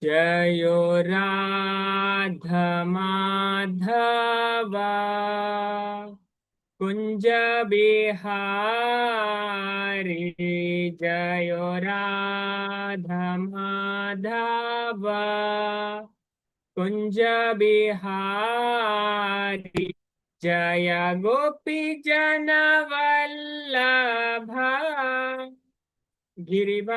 जयो राधा माधव कुंज बिहारी। जयो राधा माधव कुंज बिहारी। जय गोपी जन वल्लभा गिरिवरधारी।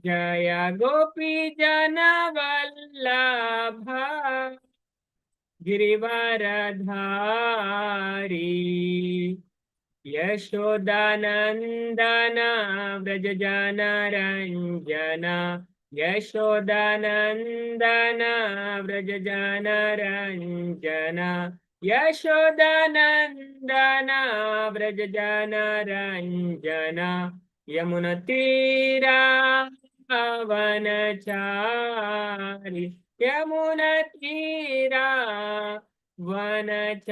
जय गोपी जन वल्लभा गिरिवरधारी। यशोदानंदन व्रज जन रंजन। यशोदानंदन व्रज जन रंजन। यशोदानंदन व्रज जन रंजन। यमुनतीरा वनचारी। यमुनतीरा वनचारी।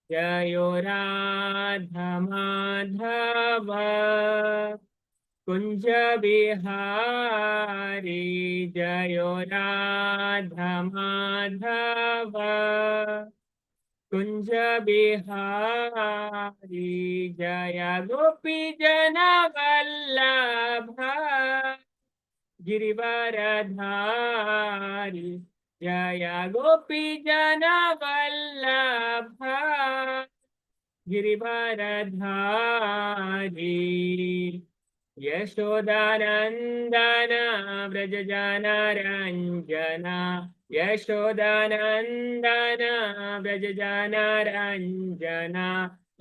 जयो राधा माधव कुंज बिहारी। जयो राधा माधव कुंज बिहारी। जय गोपी जन वल्लभा गिरिवरधारी। जय गोपी जन वल्लभा गिरिवरधारी। यशोदानंदन व्रज जन रंजन। यशोदानंदन व्रज जन रंजन।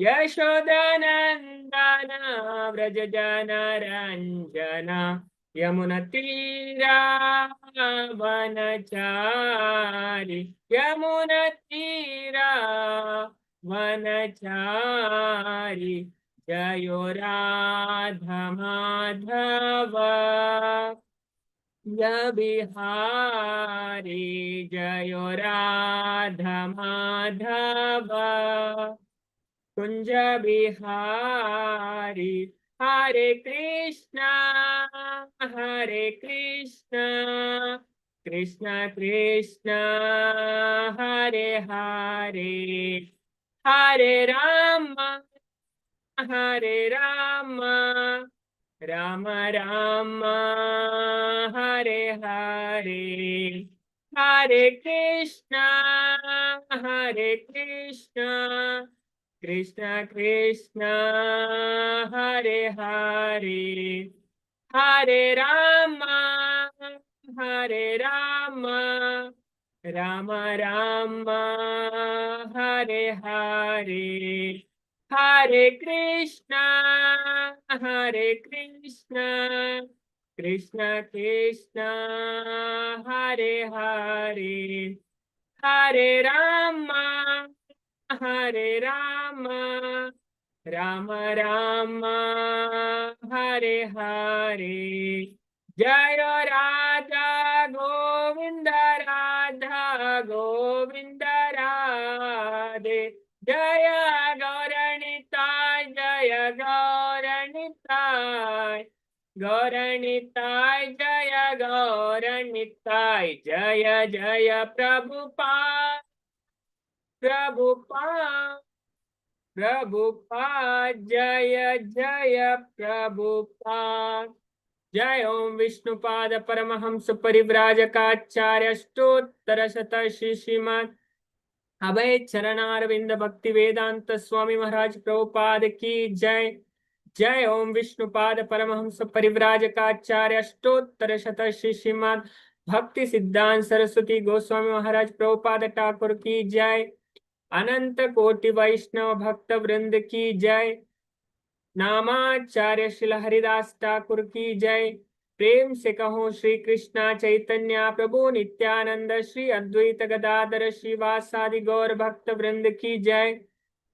यशोदानंदन व्रज जन रंजन। यमुनतीरा वनचारी। यमुनतीरा वनचारी। जयो राधा माधव बिहारी। जयो राधा माधव कुंज बिहारी। हरे कृष्णा कृष्ण कृष्ण हरे हरे। हरे राम राम राम हरे हरे। हरे कृष्णा कृष्ण कृष्ण हरे हरे। हरे राम राम राम हरे हरे। हरे कृष्णा कृष्ण कृष्ण हरे हरे। हरे राम राम राम हरे हरे। जय राधा गोविंद राधा गोविंद राधे। जय गौरणिताय जय गौरणिताय गौरणिताय जय गौरणिताय। जय जय प्रभुपाद प्रभुपाद प्रभुपाद। जय जय प्रभुपाद। जय ओम विष्णुपाद परमहंस परिव्राजकाचार्य अष्टोत्तर शत श्री श्रीमद अभय चरणारविंद भक्ति वेदांत स्वामी महाराज प्रभुपाद की जय। जय ओम विष्णुपाद परमहंस परिव्राजकाचार्य अष्टोत्तर शत श्री श्रीमद भक्ति सिद्धांत सरस्वती गोस्वामी महाराज प्रभुपाद ठाकुर की जय। अनंत कोटि वैष्णव भक्त वृंद की जय। नामाचार्य श्री हरिदास ठाकुर की जय। प्रेम से कहो श्री कृष्णा चैतन्य प्रभु नित्यानंद श्री अद्वैत गदाधर श्रीवासादि गौर भक्त वृंद की जय।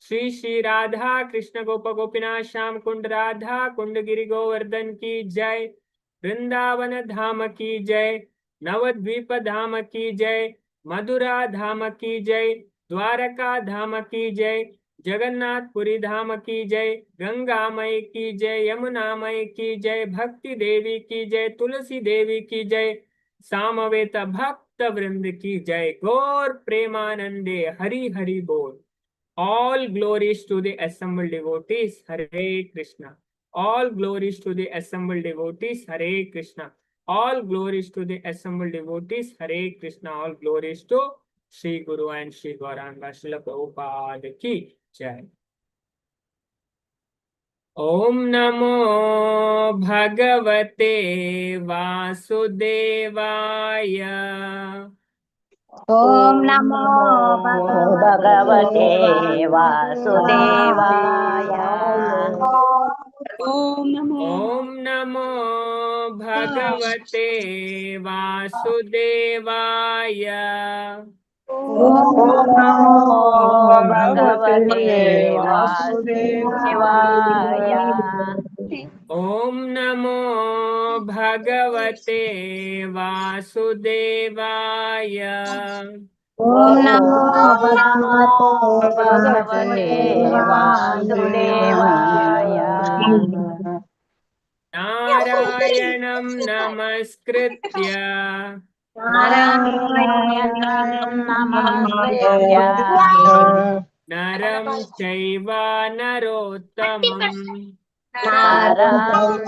श्री श्री राधा कृष्ण गोप गोपीनाथ श्याम कुंड राधा कुंड गिरि गोवर्धन की जय। वृंदावन धाम की जय। नवद्वीप धाम की जय। मधुरा धाम की जय। द्वारका धाम की जय। जगन्नाथपुरी धाम की जय, गंगा मई की जय, यमुना मई की जय, भक्ति देवी की जय, तुलसी देवी की जय, सामवेत भक्त वृंद की जय, गौर प्रेमानंदे हरि हरि बोल। All glories to the assembled devotees, Hare Krishna. All glories to the assembled devotees, Hare Krishna. All glories to the assembled devotees, Hare Krishna. All glories to Sri Guru and Sri Gauranga Srila Prabhupada ki jai. Om Namo Bhagavate Vasudevaya. ॐ नमो भगवते वासुदेवाय। Om Namo Bhagavate Vasudevaya. ॐ नमो भगवते वासुदेवाय। Om Namo Bhagavate Vasudevaya. ॐ नमो भगवते वासुदेवाय। Narayanam Namaskritya नारायणं नमस्कृत्य Naram Chaiva Narottamam नरं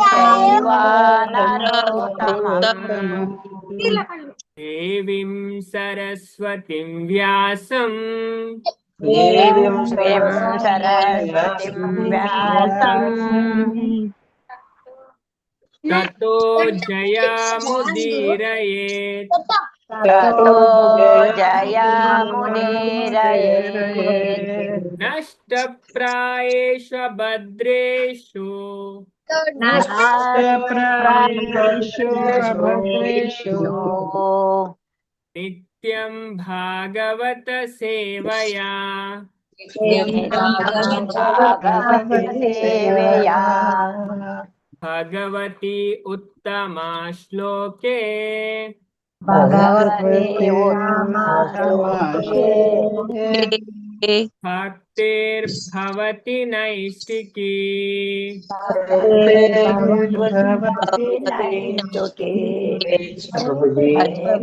चैव नरोत्तमम् Devim Saraswatim Vyasam देवीं सरस्वतीं व्यासम् Tato Jayamudirayet ततो जयमुदीरयेत् Nashtaprayeshu Bhadreshu नष्टप्रायेषु अभद्रेषु Nityam Bhagavata Sevaya नित्यं भागवत सेवया Bhagavati Uttama Shloke भगवते उत्तमश्लोके Bhaktir Bhavati Naistiki भगवती नैष्टुके। हरे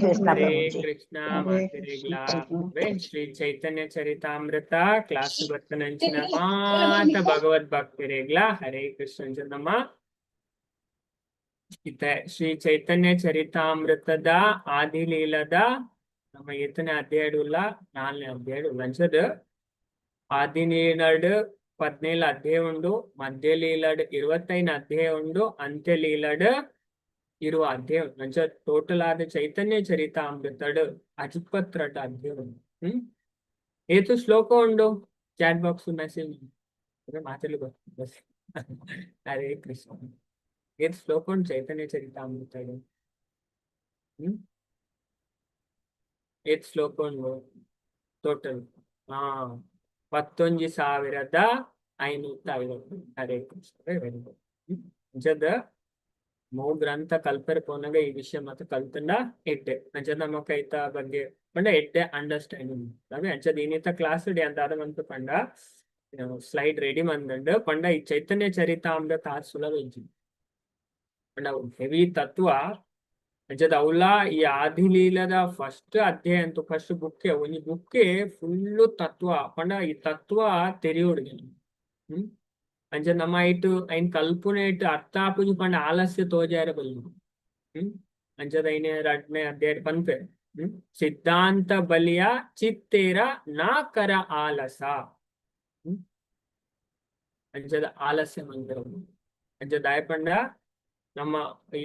कृष्ण Hare प्रभुजी। Krishna Makiregla Shri Chaitanya Charitamrita Class Bhattananchina Mata Bhagavad Bhakti Regla Hare Krishna Janama ಇದೆ ಶ್ರೀ ಚೈತನ್ಯ ಚರಿತಾಮೃತದ ಆದಿಲೀಲದ ನಮ್ಮ ಎತ್ತನೇ ಅಧ್ಯಾಯಡುಲ್ಲ 4ನೇ ಅಧ್ಯಾಯ ವಂಚದ ఆదిలీలడు 17 అధ్యాయం ఉండు మధ్యలీలడు 25 అధ్యాయం ఉండు అంత్యలీలడు 20 అధ్యాయం మంచి టోటల్ ಆದ ಚೈತನ್ಯ ಚರಿತಾಮೃತಡು 52 ಅಧ್ಯಾಯ ಏತು ಶ್ಲೋಕ ಉಂಡು ಚಾಟ್ ಬಾಕ್ಸ್ ಮೆಸೇಜ್ ಮಾತಾಡಲು ಹರೇ ಕೃಷ್ಣ ಏತು ಶ್ಲೋಕ ಉಂಡು ಚೈತನ್ಯ ಚರಿತಾಮೃತಡು ಏತು ಶ್ಲೋಕ ಉಂಡು total 19,550 Hare Krishna very good ಅಂಚದ ಮೂ ಗ್ರಂಥ ಕಲ್ಪರೆ ಪೋನಾಗ ಈ ವಿಷಯ ಮತ್ತೆ ಕಲ್ತಂಡ ಎಡ್ಡೆ ಅಂಚದ ನಮ್ಮ ಕೈತ ಬಗ್ಗೆ ಪಂಡ ಎಡ್ಡೆ ಅಂಡರ್ಸ್ಟ್ಯಾಂಡಿಂಗ್ ಅವೆ ಅಂಚದ ಇನ್ನಿತ ಕ್ಲಾಸ್ ಡೇ ಅಂತ ಅದಂತೂ ಪಂಡ ಸ್ಲೈಡ್ ರೆಡಿ ಮಂದಂಡು ಪಂಡ ಈ ಚೈತನ್ಯ ಚರಿತಾಮೃತ ಸುಲಭ ಇಜ್ಜಿ ಪಂಡ ಹೆವಿ ತತ್ವ ಅಂಚದ ಅವಲ್ಲ ಈ ಆದಿಲೀಲದ ಫಸ್ಟ್ ಅಧ್ಯಾಯ ಅಂತೂ ಫಸ್ಟ್ ಬುಕ್ಕೆ ಒಂಜಿ ಬುಕ್ಕೆ ಫುಲ್ಲು ತತ್ವ ಪಂಡ ಈ ತತ್ವ ತೆರಿಯೋಡ್ಗೆ ಅಂಚ ನಮ್ಮ ಐಟು ಐನ್ ಕಲ್ಪನೆ ಇಟ್ಟು ಅರ್ಥ ಆಪುಜಿ ಪಂಡ ಆಲಸ್ಯ ತೋಜಾರ ಬಲ್ಲು ಅಂಚದ ಐನ 2ನೇ ಅಧ್ಯಾಯ ಪಂಪೆ ಸಿದ್ಧಾಂತ ಬಲಿಯ ಚಿತ್ತೇರ ನಾ ಕರ ಆಲಸ ಅಂಚದ ಆಲಸ್ಯ ಮಂದಿರ ಅಂಚದ ಆಯ್ಪಂಡ ನಮ್ಮ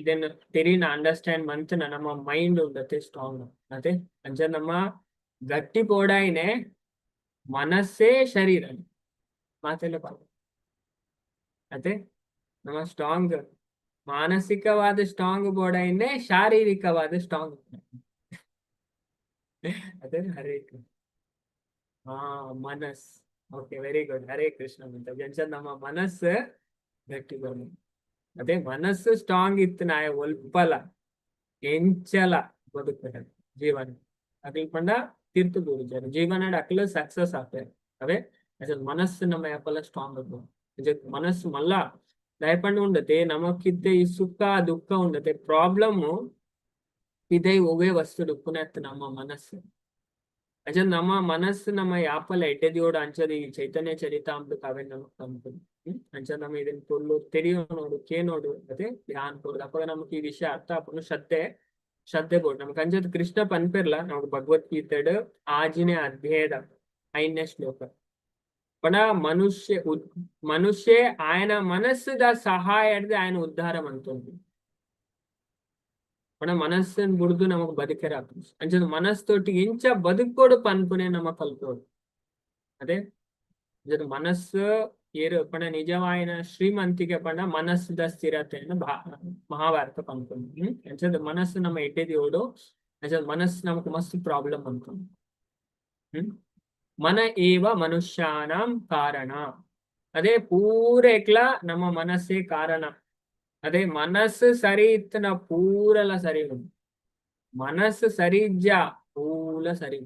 ಇದನ್ನ ತೆರಿನ ಅಂಡರ್ಸ್ಟ್ಯಾಂಡ್ ಮಂತನ ನಮ್ಮ ಮೈಂಡ್ ಉಂಡತೆ ಸ್ಟ್ರಾಂಗ್ ಅದೇ ಅಂಚ ನಮ್ಮ ಗಟ್ಟಿ ಪೋಡಾಯಿನೇ ಮನಸ್ಸೇ ಶರೀರ ಮಾತೆಲ್ಲ ಅದೇ ನಮ್ಮ ಸ್ಟ್ರಾಂಗ್ ಮಾನಸಿಕವಾದ ಸ್ಟ್ರಾಂಗ್ ಬೋಡಾಯಿನೇ ಶಾರೀರಿಕವಾದ ಸ್ಟ್ರಾಂಗ್ ಅದೇ ಹರೇ ಮನಸ್ okay very good Hare Krishna ಅಂತ ಅಂಚ ನಮ್ಮ ಮನಸ್ಸು ಗಟ್ಟಿ ಬರ ಅದೇ ಮನಸ್ಸು ಸ್ಟ್ರಾಂಗ್ ಇತ್ತು ನಾಯ ಒಲ್ಪಲ ಎಂಚಲ ಬದುಕ್ತಾರೆ ಜೀವನ ಅಕಲ್ ಪಂಡ ತೀರ್ತು ಜೀವನ ಅಕ್ಲು ಸಕ್ಸಸ್ ಆಗ್ತಾರೆ ಅವೇ అసలు మనస్సు నమ్మ యాపల స్ట్రాంగ్ మనస్సు మళ్ళా దయపండి ఉండతే నమకిద్దే ఈ సుಖ ದುಃಖ ఉండతే ಪ್ರಾಬ್ಲಮ್ ಇದೇ ಒವೇ ವಸ್ತು ಡುಪ್ಪುನೆತ್ತ ನಮ್ಮ ಮನಸ್ಸು ಅಜ ನಮ್ಮ ಮನಸ್ಸು ನಮ್ಮ ಯಾಪಲ ಎಡ್ಡೆದಿಯೋಡು ಅಂಚದಿ ಚೈತನ್ಯ ಚರಿತಾಮೃತ ಅವೇ ನಮಕ್ ತಂಪುದು ಅಂಚ ನಮ್ಮ ಇದನ್ನ ತೊಲ್ಲು ತೆರಿಯೋನೋಡು ಕೇನೋಡು ಅದೇ ಧ್ಯಾನ ಕೊಡುದು ಅಪ್ಪ ನಮಕ್ ಈ ವಿಷಯ ಅರ್ಥ ಆಪನು ಶ್ರದ್ಧೆ ಬೋಡು ನಮ್ಗೆ ಅಂಚದ ಕೃಷ್ಣ ಪನ್ಪಿರ್ಲ ನಮ್ಗೆ ಭಗವದ್ಗೀತೆಡ್ ಆಜಿನೇ ಅಧ್ಯಾಯದ 5ನೇ ಶ್ಲೋಕ ಪಣ ಮನುಷ್ಯ ఆయన మనస్సుದ ಸಹಾಯ ಹಿಡಿದು ఆయన ಉದ್ಧಾರ ಮಂತೊಂದು మన మనస్సుని బుడుదు నమకు బతికేరాకు అంచే మనస్సుతోటి ఇంచ బతుకోడు పనుకునే నమ్మ కలుపుకోడు ಅದೇ ಮನಸ್ಸು ಏರು ಪಣ ನಿಜವಾಯಿನ ಶ್ರೀಮಂತಿಗೆ ಪಣ ಮನಸ್ಸುದ ಸ್ಥಿರತೆಯನ್ನು ಮಹಾಭಾರತ ಪನ್ಕೊಂಡು ಅಂಚದ ಮನಸ್ಸು ನಮ್ಮ ಎಡ್ಡೆದಿಯೋಡು ಅಂಚದ ಮನಸ್ಸು ನಮಕ್ ಮಸ್ತ್ ಪ್ರಾಬ್ಲಮ್ ಅನ್ಕೊಂಡು ಮನ ಏವ ಮನುಷ್ಯಾನಾಂ ಕಾರಣ ಅದೇ ಪೂರೆಕ್ಲ ನಮ್ಮ ಮನಸ್ಸೇ ಕಾರಣ ಅದೇ ಮನಸ್ಸು ಸರಿ ಇತ್ತನ ಪೂರಲ ಸರಿ ಉಂಟು ಮನಸ್ಸು ಸರಿ ಇಜ್ಜ ಪೂಲ ಸರಿ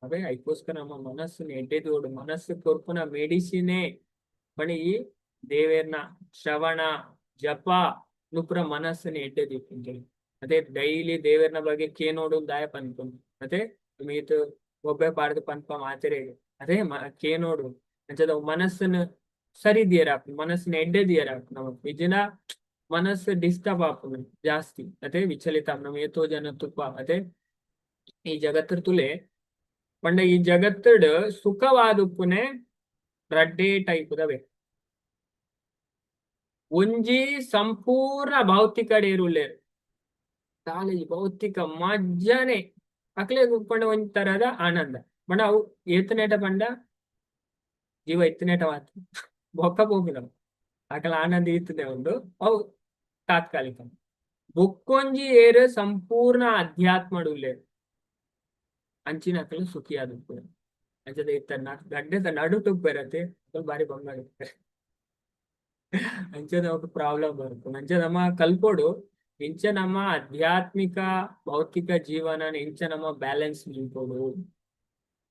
ಅದೇ ಅದಕ್ಕೋಸ್ಕರ ನಮ್ಮ ಮನಸ್ಸನ್ನು ಎಡ್ಡೆದೋಡು ಮನಸ್ಸು ಕೊರ್ಪುನ ಮೆಡಿಸಿನೇ ಬಣಿ ದೇವೇರ್ನ ಶ್ರವಣ ಜಪ ನುಪುರ ಮನಸ್ಸನ್ನು ಎಡ್ಡೆದಿಕ್ಕಂತೇಳಿ ಅದೇ ಡೈಲಿ ದೇವೇರ್ನ ಬಗ್ಗೆ ಕೇನೋಡು ದಾಯ ಪನ್ಕೊಂಡು ಅದೇ ಮೀತು ಒಬ್ಬೆ ಪಾಡ್ದು ಪನ್ಪ ಮಾತಿರೆ ಅದೇ ಕೇನೋಡು ಅಂಚದ ಮನಸ್ಸನ್ನು ಸರಿ ದಿಯರಾಕು ಮನಸ್ಸಿನ ಎಡ್ಡೆದಿಯರಾಕು ನಮಕ್ ಇಜಿನ ಮನಸ್ಸು ಡಿಸ್ಟರ್ಬ್ ಆಪುನು ಜಾಸ್ತಿ ಅದೇ ವಿಚಲಿತ ನಮ್ಮ ಏತೋ ಜನ ತುಪ್ಪ ಅದೇ ಈ ಜಗತ್ತರ ತುಲೆ ಪಂಡ ಈ ಜಗತ್ತಡ್ ಸುಖವಾದುಪ್ಪುನೆ ರಡ್ಡೇ ಟೈಪುದವೆ ಒಂಜಿ ಸಂಪೂರ್ಣ ಭೌತಿಕ ಡೇರುಲ್ಲೇರು ಕಾಲೇಜ್ ಭೌತಿಕ ಮಜ್ಜನೆ ಅಕ್ಲೆ ಪಂಡ ಒಂದ್ ತರದ ಆನಂದ ಪಂಡ ಅವು ಏತನೇಟ ಪಂಡ ಜೀವ ಎತ್ತನೇಟವಾತ ಬೊಕ್ಕ ಹೋಗಿಲ್ಲ ಅಕಲ ಆನಂದ ಇರ್ತದೆ ಒಂದು ಅವು ತಾತ್ಕಾಲಿಕ ಬೊಕ್ಕೊಂಜಿ ಏರು ಸಂಪೂರ್ಣ ಅಧ್ಯಾತ್ಮಡುಲ್ಲೇರು ಅಂಚಿನ ಅಕಲು ಸುಖಿ ಆದ ಅಂಚದ ಇತ್ತ ಗಡ್ಡೆದ ನಡು ತುಪ್ಪ ಇರತ್ತೆ ಬಾರಿ ಬಂಗಾಳ ಇರ್ತಾರೆ ಅಂಚದ ಒಂದು ಪ್ರಾಬ್ಲಮ್ ಬರುತ್ತೆ ಅಂಚ ನಮ್ಮ ಕಲ್ಪೋಡು ಇಂಚ ನಮ್ಮ ಆಧ್ಯಾತ್ಮಿಕ ಭೌತಿಕ ಜೀವನ ಇಂಚ ನಮ್ಮ ಬ್ಯಾಲೆನ್ಸ್ ನಿಂಪೋಡು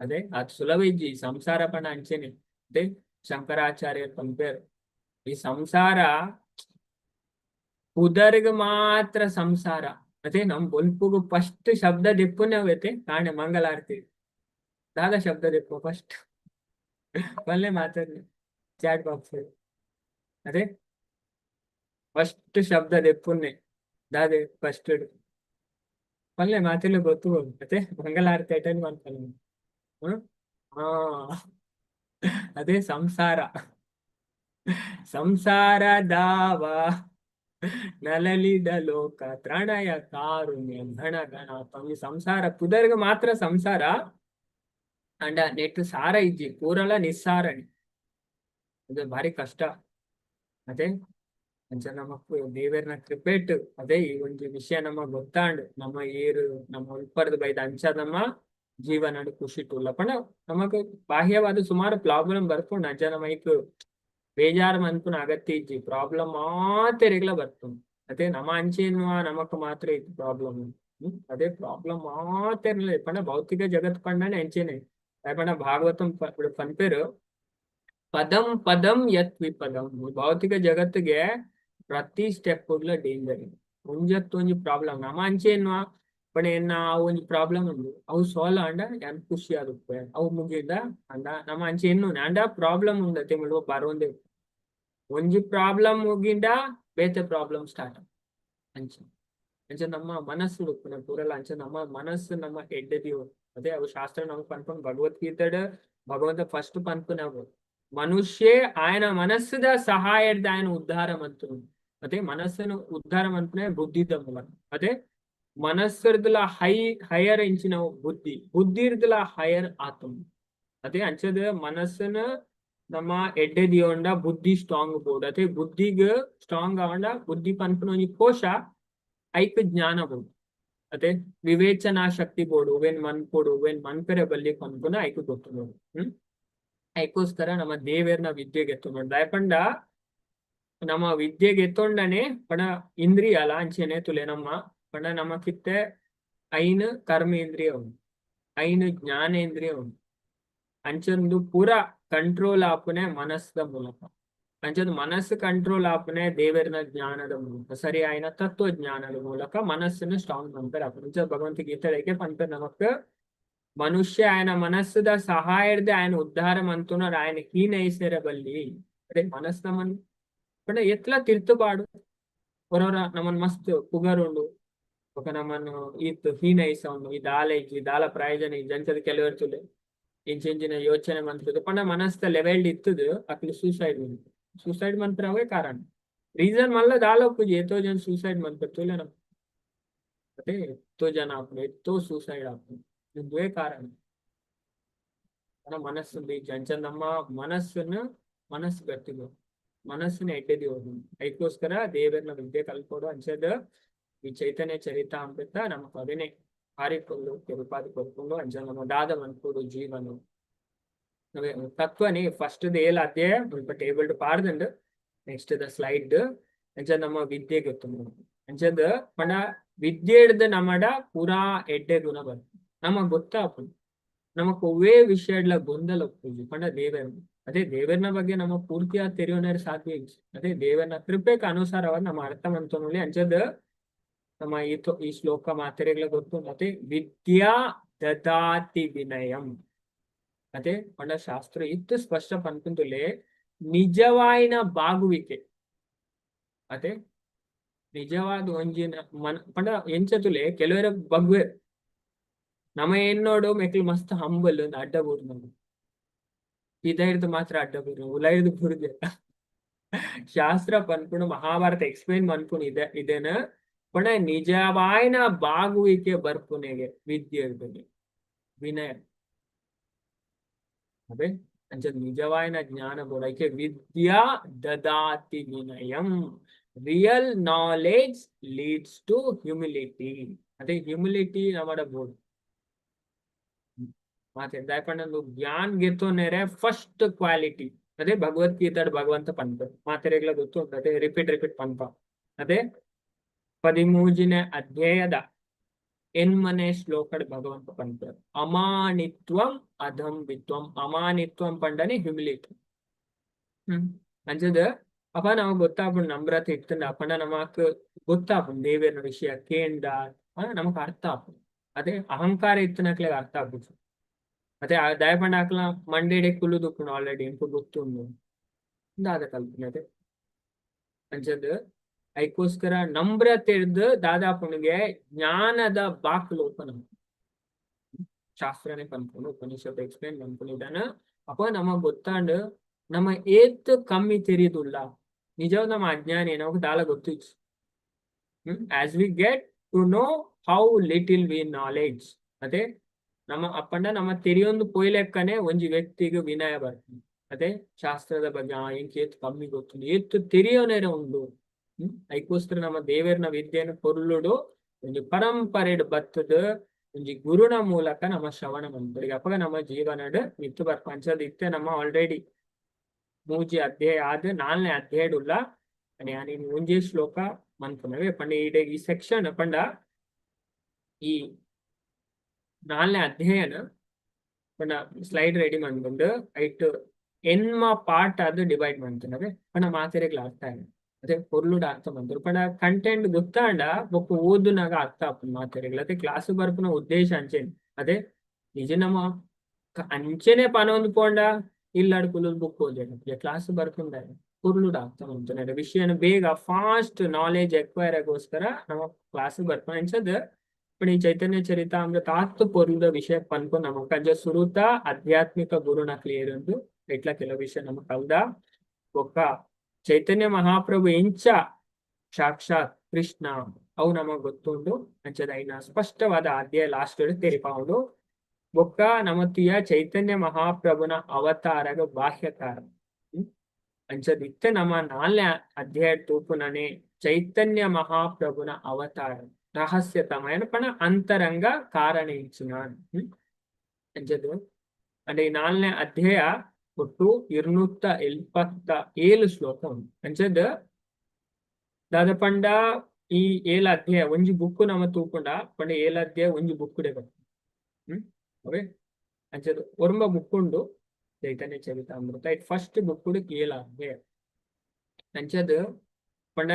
ಅದೇ ಅದು ಸುಲಭ ಇಜ್ಜಿ ಸಂಸಾರ ಪಣ ಅಂಚೆನೆ ಅದೇ ಶಂಕರಾಚಾರ್ಯ ಪಂಪೇರು ಈ ಸಂಸಾರ ಉದರ್ಗ ಮಾತ್ರ ಸಂಸಾರ ಅದೇ ನಮ್ ಬೊಲ್ಪುಗು ಫಸ್ಟ್ ಶಬ್ದ ದೆಪ್ಪುನೇ ಹೋಗೈತೆ ಕಾಣೆ ಮಂಗಲಾರತಿ ದಾದ ಶಬ್ದ ದೆಪ್ಪು ಫಸ್ಟ್ ಬಲ್ಲೆ ಮಾತಾಡ್ಲಿ ಚಾಟ್ ಬಾಕ್ಸ್ ಅದೇ ಫಸ್ಟ್ ಶಬ್ದ ದೆಪ್ಪುನ್ನೆ ದಾದೆ ಫಸ್ಟ್ ಬಲ್ಲೆ ಮಾತಿಲ್ಲ ಗೊತ್ತು ಮತ್ತೆ ಮಂಗಲಾರತಿ ಅಟೆಂಡ್ ಮಾಡ್ತಾನೆ ಹಾ ಅದೇ ಸಂಸಾರ ಸಂಸಾರ ದಾವ ನಲಲಿದ ಲೋಕ ತ್ರಣಯ ಕಾರುಣ್ಯ ಗಣ ಗಣ ಈ ಸಂಸಾರ ಪುದರ್ಗ ಮಾತ್ರ ಸಂಸಾರ ಅಂಡ ನೆಟ್ಟು ಸಾರ ಇಜ್ಜಿ ಪೂರಲ ನಿಸ್ಸಾರಣಿ ಅದು ಭಾರಿ ಕಷ್ಟ ಅದೇ ಅಂಚ ನಮಕ್ ದೇವೇರ್ನ ಕ್ರಿಪೇಟ್ ಅದೇ ಈ ಒಂದು ವಿಷಯ ನಮ್ಮ ಗೊತ್ತಾಂಡು ನಮ್ಮ ಏರು ನಮ್ಮ ಉಲ್ಪರ್ದು ಬೈದ ಅಂಚ ನಮ್ಮ ಜೀವನ ಖುಷಿ ಟುಲ್ಲ ಪಣ ನಮಕ್ ಬಾಹ್ಯವಾದ ಸುಮಾರು ಪ್ರಾಬ್ಲಮ್ ಬರ್ಕೊಂಡು ಅಂಚ ನಮಕ್ ಬೇಜಾರು ಮನ್ಪುನ ಅಗತ್ಯ ಇಜ್ಜಿ ಪ್ರಾಬ್ಲಮ್ ಮಾತೆರೆಗ್ಲ ಬರ್ತುಂಡು ಅದೇ ನಮ್ಮ ಅಂಚೆನ್ನುವ ನಮಕ್ ಮಾತ್ರ ಇತ್ತು ಪ್ರಾಬ್ಲಮ್ ಅದೇ ಪ್ರಾಬ್ಲಮ್ ಮಾತೆರ್ಲ ಪಂಡ ಭೌತಿಕ ಜಗತ್ ಪಂಡನೆ ಅಂಚೆನೆ ಪಂಡ ಭಾಗವತಂ ಪನ್ಪೇರು ಪದಂ ಪದಂ ಯತ್ ವಿಪದಂ ಭೌತಿಕ ಜಗತ್ತಿಗೆ ಪ್ರತಿ ಸ್ಟೆಪ್ ಕೂಡಲ ಡೇಂಜರ್ ಒಂಜತ್ತೊಂಜಿ ಪ್ರಾಬ್ಲಮ್ ನಮ್ಮ ಅಂಚೆ ಎನ್ನುವ ಪಣ ಎನ್ನ ಒಂಜಿ ಪ್ರಾಬ್ಲಮ್ ಉಂಡು ಅವು ಸಾಲ್ವ್ ಅಂಡ ಯಾನ್ ಖುಷಿ ಆದುಪ್ಪೆ ಅವು ಮುಗಿದ ಅಂಡ ನಮ್ಮ ಅಂಚೆ ಎನ್ನು ಅಂಡ ಪ್ರಾಬ್ಲಮ್ ಉಂಡತೆ ಮುಳುವ ಬರೋಂದೇ ಒಂಜಿ ಪ್ರಾಬ್ಲಮ್ ಮುಗಿಂಡ ಬೇತೆ ಪ್ರಾಬ್ಲಮ್ ಸ್ಟಾರ್ಟ್ ಅಂಚೆ ಅಂಚೆ ನಮ್ಮ ಮನಸ್ಸು ಉಪ್ಪುನ ಪೂರಲ್ಲ ಅಂಚೆ ನಮ್ಮ ಮನಸ್ಸು ನಮ್ಮ ಎಡ್ಡೆದಿವು ಅದೇ ಅವು ಶಾಸ್ತ್ರ ನಮ್ಗೆ ಪನ್ಕೊಂಡು ಭಗವದ್ಗೀತೆಡ್ ಭಗವಂತ ಫಸ್ಟ್ ಪನ್ಪುನ ಅವು ಮನುಷ್ಯ ఆయన ಮನಸ್ಸುದ ಸಹಾಯ ಹಿಡ್ದು ఆయన ಉದ್ಧಾರ ಮಂತು ಅದೇ ಮನಸ್ಸನ್ನು ಉದ್ಧಾರ ಮಂತನೇ ಬುದ್ಧಿದ ಮೂಲಕ ಅದೇ ಮನಸ್ಸರ್ದಲ ಹೈಯರ್ ಇಂಚಿನ ಬುದ್ಧಿ ಇರ್ದಲ ಹೈಯರ್ ಆತ್ಮ ಅದೇ ಅಂಚದ ಮನಸ್ಸನ್ನ ನಮ್ಮ ಎಡ್ಡೆದಿಯೋಂಡ ಬುದ್ಧಿ ಸ್ಟ್ರಾಂಗ್ ಬೋರ್ಡ್ ಅದೇ ಬುದ್ಧಿಗ ಸ್ಟ್ರಾಂಗ್ ಆವಂಡ ಬುದ್ಧಿ ಪನ್ಪುನ ಒಂಜಿ ಕೋಶ ಐಕ್ ಜ್ಞಾನ ಬೋರ್ಡ್ ಅದೇ ವಿವೇಚನಾ ಶಕ್ತಿ ಬೋರ್ಡು ವೆನ್ ಮನ್ಪೋಡು ವೆನ್ ಮನ್ಪೆರೆ ಬಲ್ಲಿ ಪನ್ಪುನ ಐಕ್ ಗೊತ್ತು ನೋಡು ಅದಕ್ಕೋಸ್ಕರ ನಮ್ಮ ದೇವೇರ್ನ ವಿದ್ಯೆಗೆ ಎತ್ತೊಂಡು ದಯಪಂಡ ನಮ್ಮ ವಿದ್ಯೆಗೆ ಎತ್ತೊಂಡನೆ ಪಣ ಇಂದ್ರಿಯ ಲಾಂಛನೆ ತುಲೆ ನಮ್ಮ ಪಂಡ ನಮಕಿತ್ತೆ ಐನ್ ಕರ್ಮೇಂದ್ರಿಯ ಉಂಟು ಐನ್ ಜ್ಞಾನೇಂದ್ರಿಯ ಉಂಟು ಅಂಚಂದು ಪೂರ ಕಂಟ್ರೋಲ್ ಆಪುನೆ ಮನಸ್ಸದ ಮೂಲಕ. ಅಂಚಂದು ಮನಸ್ಸು ಕಂಟ್ರೋಲ್ ಆಪುನೆ ದೇವರಿನ ಜ್ಞಾನದ ಮೂಲಕ, ಸರಿ ಆಯ್ನ ತತ್ವಜ್ಞಾನದ ಮೂಲಕ ಮನಸ್ಸನ್ನು ಸ್ಟ್ರಾಂಗ್ ಮಾಡ್ತಾರೆ. ಅಂಚ ಭಗವಂತ ಗೀತೆಗೆ ಪಂಪ ನಮಕ್ ಮನುಷ್ಯ ఆయన ಮನಸ್ಸದ ಸಹಾಯ ಹಿಡ್ದೆ ఆయన ಉದ್ಧಾರ ಮಂತುನರ್ ఆయన ಹೀನೈಸರ ಬಲ್ಲಿ. ಅದೇ ಮನಸ್ಸು ನಮ್ಮನ್ ಪಂಡ ಎತ್ಲ ತಿರ್ತುಪಾಡು ಹೊರವರ ನಮ್ಮನ್ ಮಸ್ತ್ ಪುಗರುಂಡು ఒక ನಮ್ಮನ್ನು ಈತ್ ಹೀನೈಸ ಉಂಡು ಈ ದಾಲ ಇಜ್ಜಿ ದಾಲ ಪ್ರಯೋಜನ ಇಜ್ಜಿ ಅಂಚದ ಕೆಲವರ್ತುಲೆ ಇಂಚಿನ ಯೋಚನೆ ಮಂತದ್ದು ಪಂಡ ಮನಸ್ಸ ಲೆವೆಲ್ ಇತ್ತದು ಅಕ್ಲು ಸೂಸೈಡ್ ಮಂತ್ ಸೂಸೈಡ್ ಮಂತ್ರ ಅವೇ ಕಾರಣ ರೀಸನ್ ಮಲ್ಲ ದಾಲ ಒಪ್ಪುಜಿ ಎತ್ತೋ ಜನ ಸೂಸೈಡ್ ಮಂತ್ಲೆ ನಮ್ ಅದೇ ಎತ್ತೋ ಜನ ಆಪುಡು ಎತ್ತೋ ಸೂಸೈಡ್ ಆಪುಡು ಇದುವೇ ಕಾರಣ. ಮನಸ್ಸು ಬೀಜ ಅಂಚ ನಮ್ಮ ಮನಸ್ಸು ಗಟ್ಟಿಗೆ ಮನಸ್ಸಿನ ಎಡ್ಡೆದಿ ಹೋಗಿ ಅದಕ್ಕೋಸ್ಕರ ದೇವರನ್ನ ವಿದ್ಯೆ ಕಲ್ಕೊಡು ಅಂಚದ ಈ ಚೈತನ್ಯ ಚರಿತ ಅಂಬಿತ ನಮಕ್ ಅದನ್ನೇ ಹಾರಿಕೊಂಡು ತಿರುಪಾದಿ ಕೊಡ್ಕೊಂಡು ಅಂಚ ನಮ್ಮ ದಾದ ಮನ್ಕೂಡು ಜೀವನ ತತ್ವನಿ ಫಸ್ಟ್ ಏಲ್ ಅದೇ ಸ್ವಲ್ಪ ಟೇಬಲ್ ಪಾಡ್ದಂಡು ನೆಕ್ಸ್ಟ್ ದ ಸ್ಲೈಡ್ ಅಂಚ ನಮ್ಮ ವಿದ್ಯೆ ಗೊತ್ತು ಅಂಚದ ಪಂಡ ವಿದ್ಯೆ ಹಿಡ್ದು ನಮ್ಮಡ ಪೂರಾ ಎಡ್ಡೆ ಗುಣ ಬಂತು ನಮಗ್ ಗೊತ್ತಾಪುದು ನಮಕ್ ಒವ್ವೇ ವಿಷಯಡ್ಲ ಗೊಂದಲ ಒಪ್ಪುಜಿ ಪಂಡ ದೇವರ ಅದೇ ದೇವರನ ಬಗ್ಗೆ ನಮ್ಮ ಪೂರ್ತಿಯಾಗಿ ತೆರೆಯೋನರು ಸಾಧ್ಯ ಇಲ್ಲ. ಅದೇ ದೇವರನ ಕೃಪೆಗೆ ಅನುಸಾರವಾಗಿ ನಮ್ಮ ಅರ್ಥ ಮಂತನಲ್ಲಿ ಅಂಚದ ನಮ್ಮ ಈ ಶ್ಲೋಕ ಮಾತೆರೆಗಳ ಗೊತ್ತು. ಮತ್ತೆ ವಿದ್ಯಾ ದದಾತಿ ವಿನಯಂ ಅದೇ ಪಂಡ ಶಾಸ್ತ್ರ ಇತ್ತು ಸ್ಪಷ್ಟ ಪನ್ಪುಂತುಲೆ ನಿಜವಾಯಿನ ಬಾಗುವಿಕೆ ಅದೇ ನಿಜವಾದ ಒಂಜಿನ ಪಂಡ ಎಂಚತುಲೆ ಕೆಲವರ ಬಗ್ವೆ ನಮ್ಮ ಏನ್ ನೋಡು ಮೆಕ್ಲು ಮಸ್ತ್ ಹಂಬಲ್ ಅಡ್ಡ ಬೂರ್ ನೋಡಿ ಇದೈರ್ದು ಮಾತ್ರ ಅಡ್ಡ ಬೂರ್ ಉಲೈರ್ದು ಬುರ್ದೆ ಶಾಸ್ತ್ರ ಪನ್ಪುಣ ಮಹಾಭಾರತ ಎಕ್ಸ್ಪ್ಲೇನ್ ಮನ್ಪುಣ ಇದೇನ ಪಣ ನಿಜವಾಯಿನ ಬಾಗುವಿಕೆ ಬರ್ಪುನೆಗೆ ವಿದ್ಯೆ ಇರ್ತದೆ ವಿನಯ ಅದೇ ಅಂಚ ನಿಜವಾಯಿನ ಜ್ಞಾನ ಬೋಡಕ್ಕೆ ವಿದ್ಯಾ ದದಾತಿ ವಿನಯಂ real knowledge leads to humility ಅದೇ ಹ್ಯೂಮಿಲಿಟಿ ನಮ್ಮಡ ಬೋರ್ಡ್ ಮಾತೆ ದಾಯಪಂಡು ಜ್ಞಾನ್ ಗೆತ್ತೋನೇರೆ ಫಸ್ಟ್ ಕ್ವಾಲಿಟಿ ಅದೇ ಭಗವದ್ಗೀತಾಡ್ ಭಗವಂತ ಪನ್ಪ ಮಾತೆರೆಗ್ಲ ಗೊತ್ತು ಅದೇ ರಿಪೀಟ್ ಪನ್ಪ ಅದೇ 13ನೇ ಅಧ್ಯಾಯದ ಎನ್ಮನೆ ಶ್ಲೋಕಡ್ ಭಗವಂತ ಪನ್ಪ ಅಮಾನಿತ್ವಂ ಅಧಂಬಿತ್ವಂ ಅಮಾನಿತ್ವಂ ಪಂಡನೆ ಹ್ಯೂಮಿಲಿಟಿ ಅಂಚದ ಅಪ್ಪ ನಮಗ್ ಗೊತ್ತಾಪುಂಡು ನಮ್ರತೆ ಇತ್ತಂಡ ಅಪ್ಪಂಡ ನಮಕ್ ಗೊತ್ತಾಪುಂಡು ದೇವರ ವಿಷಯ ಕೇಂದ ನಮಕ್ ಅರ್ಥ ಆಪುಂಡು ಅದೇ ಅಹಂಕಾರ ಇತ್ತನಕ್ಲೆ ಅರ್ಥ ಆಪುಜಿ ಅದೇ ದಯಪಂಡ ಹಾಕ್ಲ ಮಂಡೇಡೆ ಕುಲ್ಲುದುಪ್ಪುಂಡು ಆಲ್ರೆಡಿ ಎಂಪು ಗೊತ್ತುಂಡು ದಾದ ಕಲ್ಪನೆ ಅದೇ ಅಂಚದ ಅದಕ್ಕೋಸ್ಕರ ನಮ್ರತೆ ಹಿಡ್ದು ದಾದಾಪುಣಿಗೆ ಜ್ಞಾನದ ಬಾಕ್ಲು ಓಪನ್ ಶಾಸ್ತ್ರನೇ ಪನ್ಪುಂಡು ಉಪನಿಷತ್ ಎಕ್ಸ್ಪ್ಲೇನ್ ಪನ್ಪುಂಡಿದ್ದಾನ ಅಪ್ಪ ನಮಗ್ ಗೊತ್ತಾಂಡು ನಮ್ಮ ಏತ್ ಕಮ್ಮಿ ತೆರೀದುಲ್ಲ ನಿಜವಾದ ನಮ್ಮ ಅಜ್ಞಾನಿ ನಮಗ್ ದಾಲ ಗೊತ್ತು as we get to know how little we knowledge ಅದೇ ನಮ್ಮ ಅಪ್ಪಂಡ ನಮ್ಮ ತೆರಿಯೊಂದು ಪೊಯ್ಲೆಕ್ಕನೆ ಒಂಜಿ ವ್ಯಕ್ತಿಗೆ ವಿನಯ ಬರ್ತದೆ ಅದೇ ಶಾಸ್ತ್ರದ ಬಗ್ಗೆ ಏತ್ ಕಮ್ಮಿ ಗೊತ್ತು ಏತ್ ತೆರಿಯೋನೇರೆ ಉಂಡು ಅದಕ್ಕೋಸ್ಕರ ನಮ್ಮ ದೇವರನ ವಿದ್ಯೆಯನ್ನು ಕೊರ್ಲುಡು ಒಂಜಿ ಪರಂಪರೆಡ್ ಬತ್ತದ ಒಂಜಿ ಗುರುನ ಮೂಲಕ ನಮ್ಮ ಶ್ರವಣ ಮಂತ್ರಿಗೆ ಅಪ್ಪಗ ನಮ್ಮ ಜೀವನಡ್ ಮಿತ್ತು ಬರ್ಪಂಚದ ಇತ್ತೆ ನಮ್ಮ ಆಲ್ರೆಡಿ 3 ಅಧ್ಯಾಯ ಆದ 4ನೇ ಅಧ್ಯಾಯಡುಲ್ಲ ನಾನು ಮುಂಜೆ ಶ್ಲೋಕ ಮಂತ್ನವೆ ಪಂಡ ಈ ಸೆಕ್ಷನ್ ಪಂಡ ಈ 4ನೇ ಅಧ್ಯಾಯನ ಪಂಡ ಸ್ಲೈಡ್ ರೆಡಿ ಮಾಡ್ಕೊಂಡು ಐಟ್ ಎನ್ಮ ಪಾರ್ಟ್ ಅದು ಡಿವೈಡ್ ಮಾಡ್ತೇವೆ ಪಂಡ ಮಾತೆರೆಗ್ಲ ಅರ್ಥ ಆಗ ಅದೇ ಪೊರ್ಲುಡ ಅರ್ಥ ಮಾಡ್ತಾರೆ ಪಂಡ ಕಂಟೆಂಟ್ ಗೊತ್ತಾಂಡ ಬೊಕ್ಕ ಓದುನಾಗ ಅರ್ಥ ಆಪುಂಡು ಮಾತೆರೆಗ್ಲ ಅದೇ ಕ್ಲಾಸ್ ಬರ್ಪುನ ಉದ್ದೇಶ ಅಂಚೆನ್ ಅದೇ ನಿಜ ನಮ್ಮ ಅಂಚೆನೆ ಪನೊಂದು ಪೋಂಡ ಇಲ್ಲಾಡ್ ಕುಲು ಬುಕ್ ಓದಿ ಕ್ಲಾಸ್ ಬರ್ಪುಂಡ ಪೊರ್ಲುಡ ಅರ್ಥ ಮಾಡ್ತಾರೆ ವಿಷಯನ ಬೇಗ ಫಾಸ್ಟ್ ನಾಲೆಜ್ ಎಕ್ವೈರ್ ಆಗೋಸ್ಕರ ನಮ್ಮ ಕ್ಲಾಸ್ ಬರ್ಪುನ ಅಂಚದ पण ಈ ಚೈತನ್ಯ ಚರಿತಾಮೃತ ಆತ್ತು ಪೊರ್ಲುದ ವಿಷಯ ಪನ್ಪು ನಮಕ್ ಕಂಜ ಸುರುತ ಆಧ್ಯಾತ್ಮಿಕ ಗುರುನ ಕ್ಲಿಯರ್ ಎಂದು ಇಟ್ಲ ಕೆಲವು ವಿಷಯ ನಮಕ್ ಕಲ್ದ ಒಕ್ಕ ಚೈತನ್ಯ ಮಹಾಪ್ರಭು ಎಂಚ ಸಾಕ್ಷಾತ್ ಕೃಷ್ಣ ಅವು ನಮಗ್ ಗೊತ್ತುಂಡು ಅಂಚದ ಐನ ಸ್ಪಷ್ಟವಾದ ಅಧ್ಯಾಯ ಲಾಸ್ಟ್ ತೆರಿಪಾವುದು ಒಕ್ಕ ನಮತಿಯ ಚೈತನ್ಯ ಮಹಾಪ್ರಭುನ ಅವತಾರಗ ಬಾಹ್ಯಕಾರ ಅಂಚದ ಇತ್ತೆ ನಮ್ಮ 4ನೇ ಅಧ್ಯಾಯ ತೂಪುನನೆ ಚೈತನ್ಯ ಮಹಾಪ್ರಭುನ ಅವತಾರ ರಹಸ್ಯತಮಯನ ಪಣ ಅಂತರಂಗ ಕಾರಣ ಇಚ್ಚಿನ ಅಂಚದು ಅಂದ್ರೆ ಈ 4ನೇ ಅಧ್ಯಾಯ ಒಟ್ಟು 277 ಶ್ಲೋಕ ಉಂಟು ಅಂಚದ ದಾದ ಪಂಡ ಈ 7 ಅಧ್ಯಾಯ ಒಂಜಿ ಬುಕ್ ನಮ್ಮ ತೂಪುಂಡ ಪಂಡ 7 ಅಧ್ಯಾಯ ಒಂಜಿ ಬುಕ್ ಡೆ ಬರ್ತದೆ ಅವೇ ಅಂಚದು ಒರ್ಮ ಬುಕ್ ಉಂಡು ಚೈತನ್ಯ ಚರಿತಾಮೃತ ಇಟ್ ಫಸ್ಟ್ ಬುಕ್ ಉಡು ಏಲ ಅಧ್ಯಾಯ ಅಂಚದು ಪಂಡ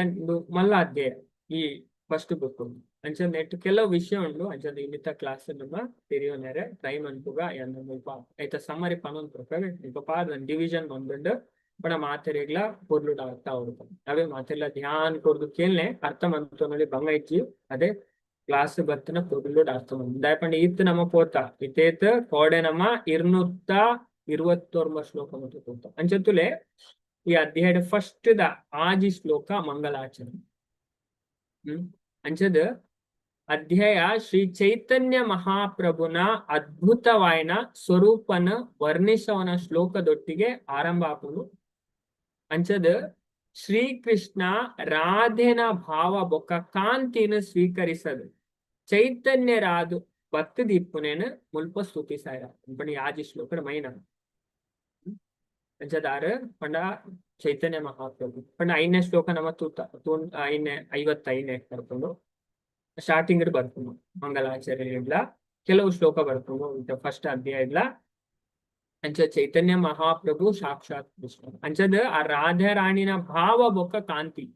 ಮಲ್ಲ ಅಧ್ಯಾಯ ಈ ಫಸ್ಟ್ ಬುಕ್ ಉಂಡು ಅಂಚದ ನೆಟ್ ಕೆಲವು ವಿಷಯ ಉಂಡು ಅಂಚದ ಇನ್ನಿತ ಕ್ಲಾಸ್ ನಮ್ಮ ತೆರಿಯೋನೇರೆ ಟೈಮ್ ಅನ್ಪುಗ ಐತ ಸಮ್ಮರಿ ಪನೊಂದು ಪಾದ ಡಿವಿಷನ್ ಬಂದುಂಡು ಪಣ ಮಾತೆರೆಗ್ಲ ಪೊರ್ಲುಡ ಅರ್ಥ ಅವ್ರು ಅವೇ ಮಾತೆಲ್ಲ ಧ್ಯಾನ್ ಕೊರ್ದು ಕೇಳ್ನೆ ಅರ್ಥ ಮಂತೊಂದು ಬಂಗ ಇಚ್ಚಿ ಅದೇ ಕ್ಲಾಸ್ ಬತ್ತಿನ ಪೊರ್ಲುಡ ಅರ್ಥ ಮಂತು ದಾಯಪಂಡ ಈತ್ ನಮ್ಮ ಪೋತ ಇತೇತ್ ಕೋಡೆ ನಮ್ಮ 221 ಶ್ಲೋಕ ಮತ್ತು ಪೋತ ಅಂಚತ್ತುಲೆ ಈ ಅಧ್ಯಾಯದ ಫಸ್ಟ್ ದ ಆಜಿ ಶ್ಲೋಕ ಮಂಗಲಾಚರಣೆ ಅಂಚದ ಅಧ್ಯಾಯ ಶ್ರೀ ಚೈತನ್ಯ ಮಹಾಪ್ರಭುನ ಅದ್ಭುತವಾಯಿನ ಸ್ವರೂಪನ ವರ್ಣಿಸವನ ಶ್ಲೋಕದೊಟ್ಟಿಗೆ ಆರಂಭ ಆಪುದು ಅಂಚದ ಶ್ರೀಕೃಷ್ಣ ರಾಧೆನ ಭಾವ ಬೊಕ್ಕ ಕಾಂತಿನ ಸ್ವೀಕರಿಸದು ಚೈತನ್ಯ ರಾದು ಭಕ್ತಿ ದೀಪುನೇನ ಮುಲ್ಪ ಸ್ತುತಿಸಾಯ ಪಂಡ ಯಾಜಿ ಶ್ಲೋಕದ ಮೈನ ಅಂಚದಾರ ಪಂಡ ಚೈತನ್ಯ ಮಹಾಪ್ರಭು ಪಂಡ 5ನೇ ಶ್ಲೋಕ ನಮ್ಮ ಐನೇ 55ನೇ ಬರ್ಕೊಂಡು ಸ್ಟಾರ್ಟಿಂಗ್ ಬರ್ಕೊಂಡು ಮಂಗಲಾಚರಣೆ ಕೆಲವು ಶ್ಲೋಕ ಬರ್ಕೊಂಡು ಫಸ್ಟ್ ಅಧ್ಯಾಯ ಇಲ್ಲ ಅಂಚ ಚೈತನ್ಯ ಮಹಾಪ್ರಭು ಸಾಕ್ಷಾತ್ ಕೃಷ್ಣ ಅಂಚದ ಆ ರಾಧಾ ರಾಣಿನ ಭಾವ ಬೊಕ್ಕ ಕಾಂತಿ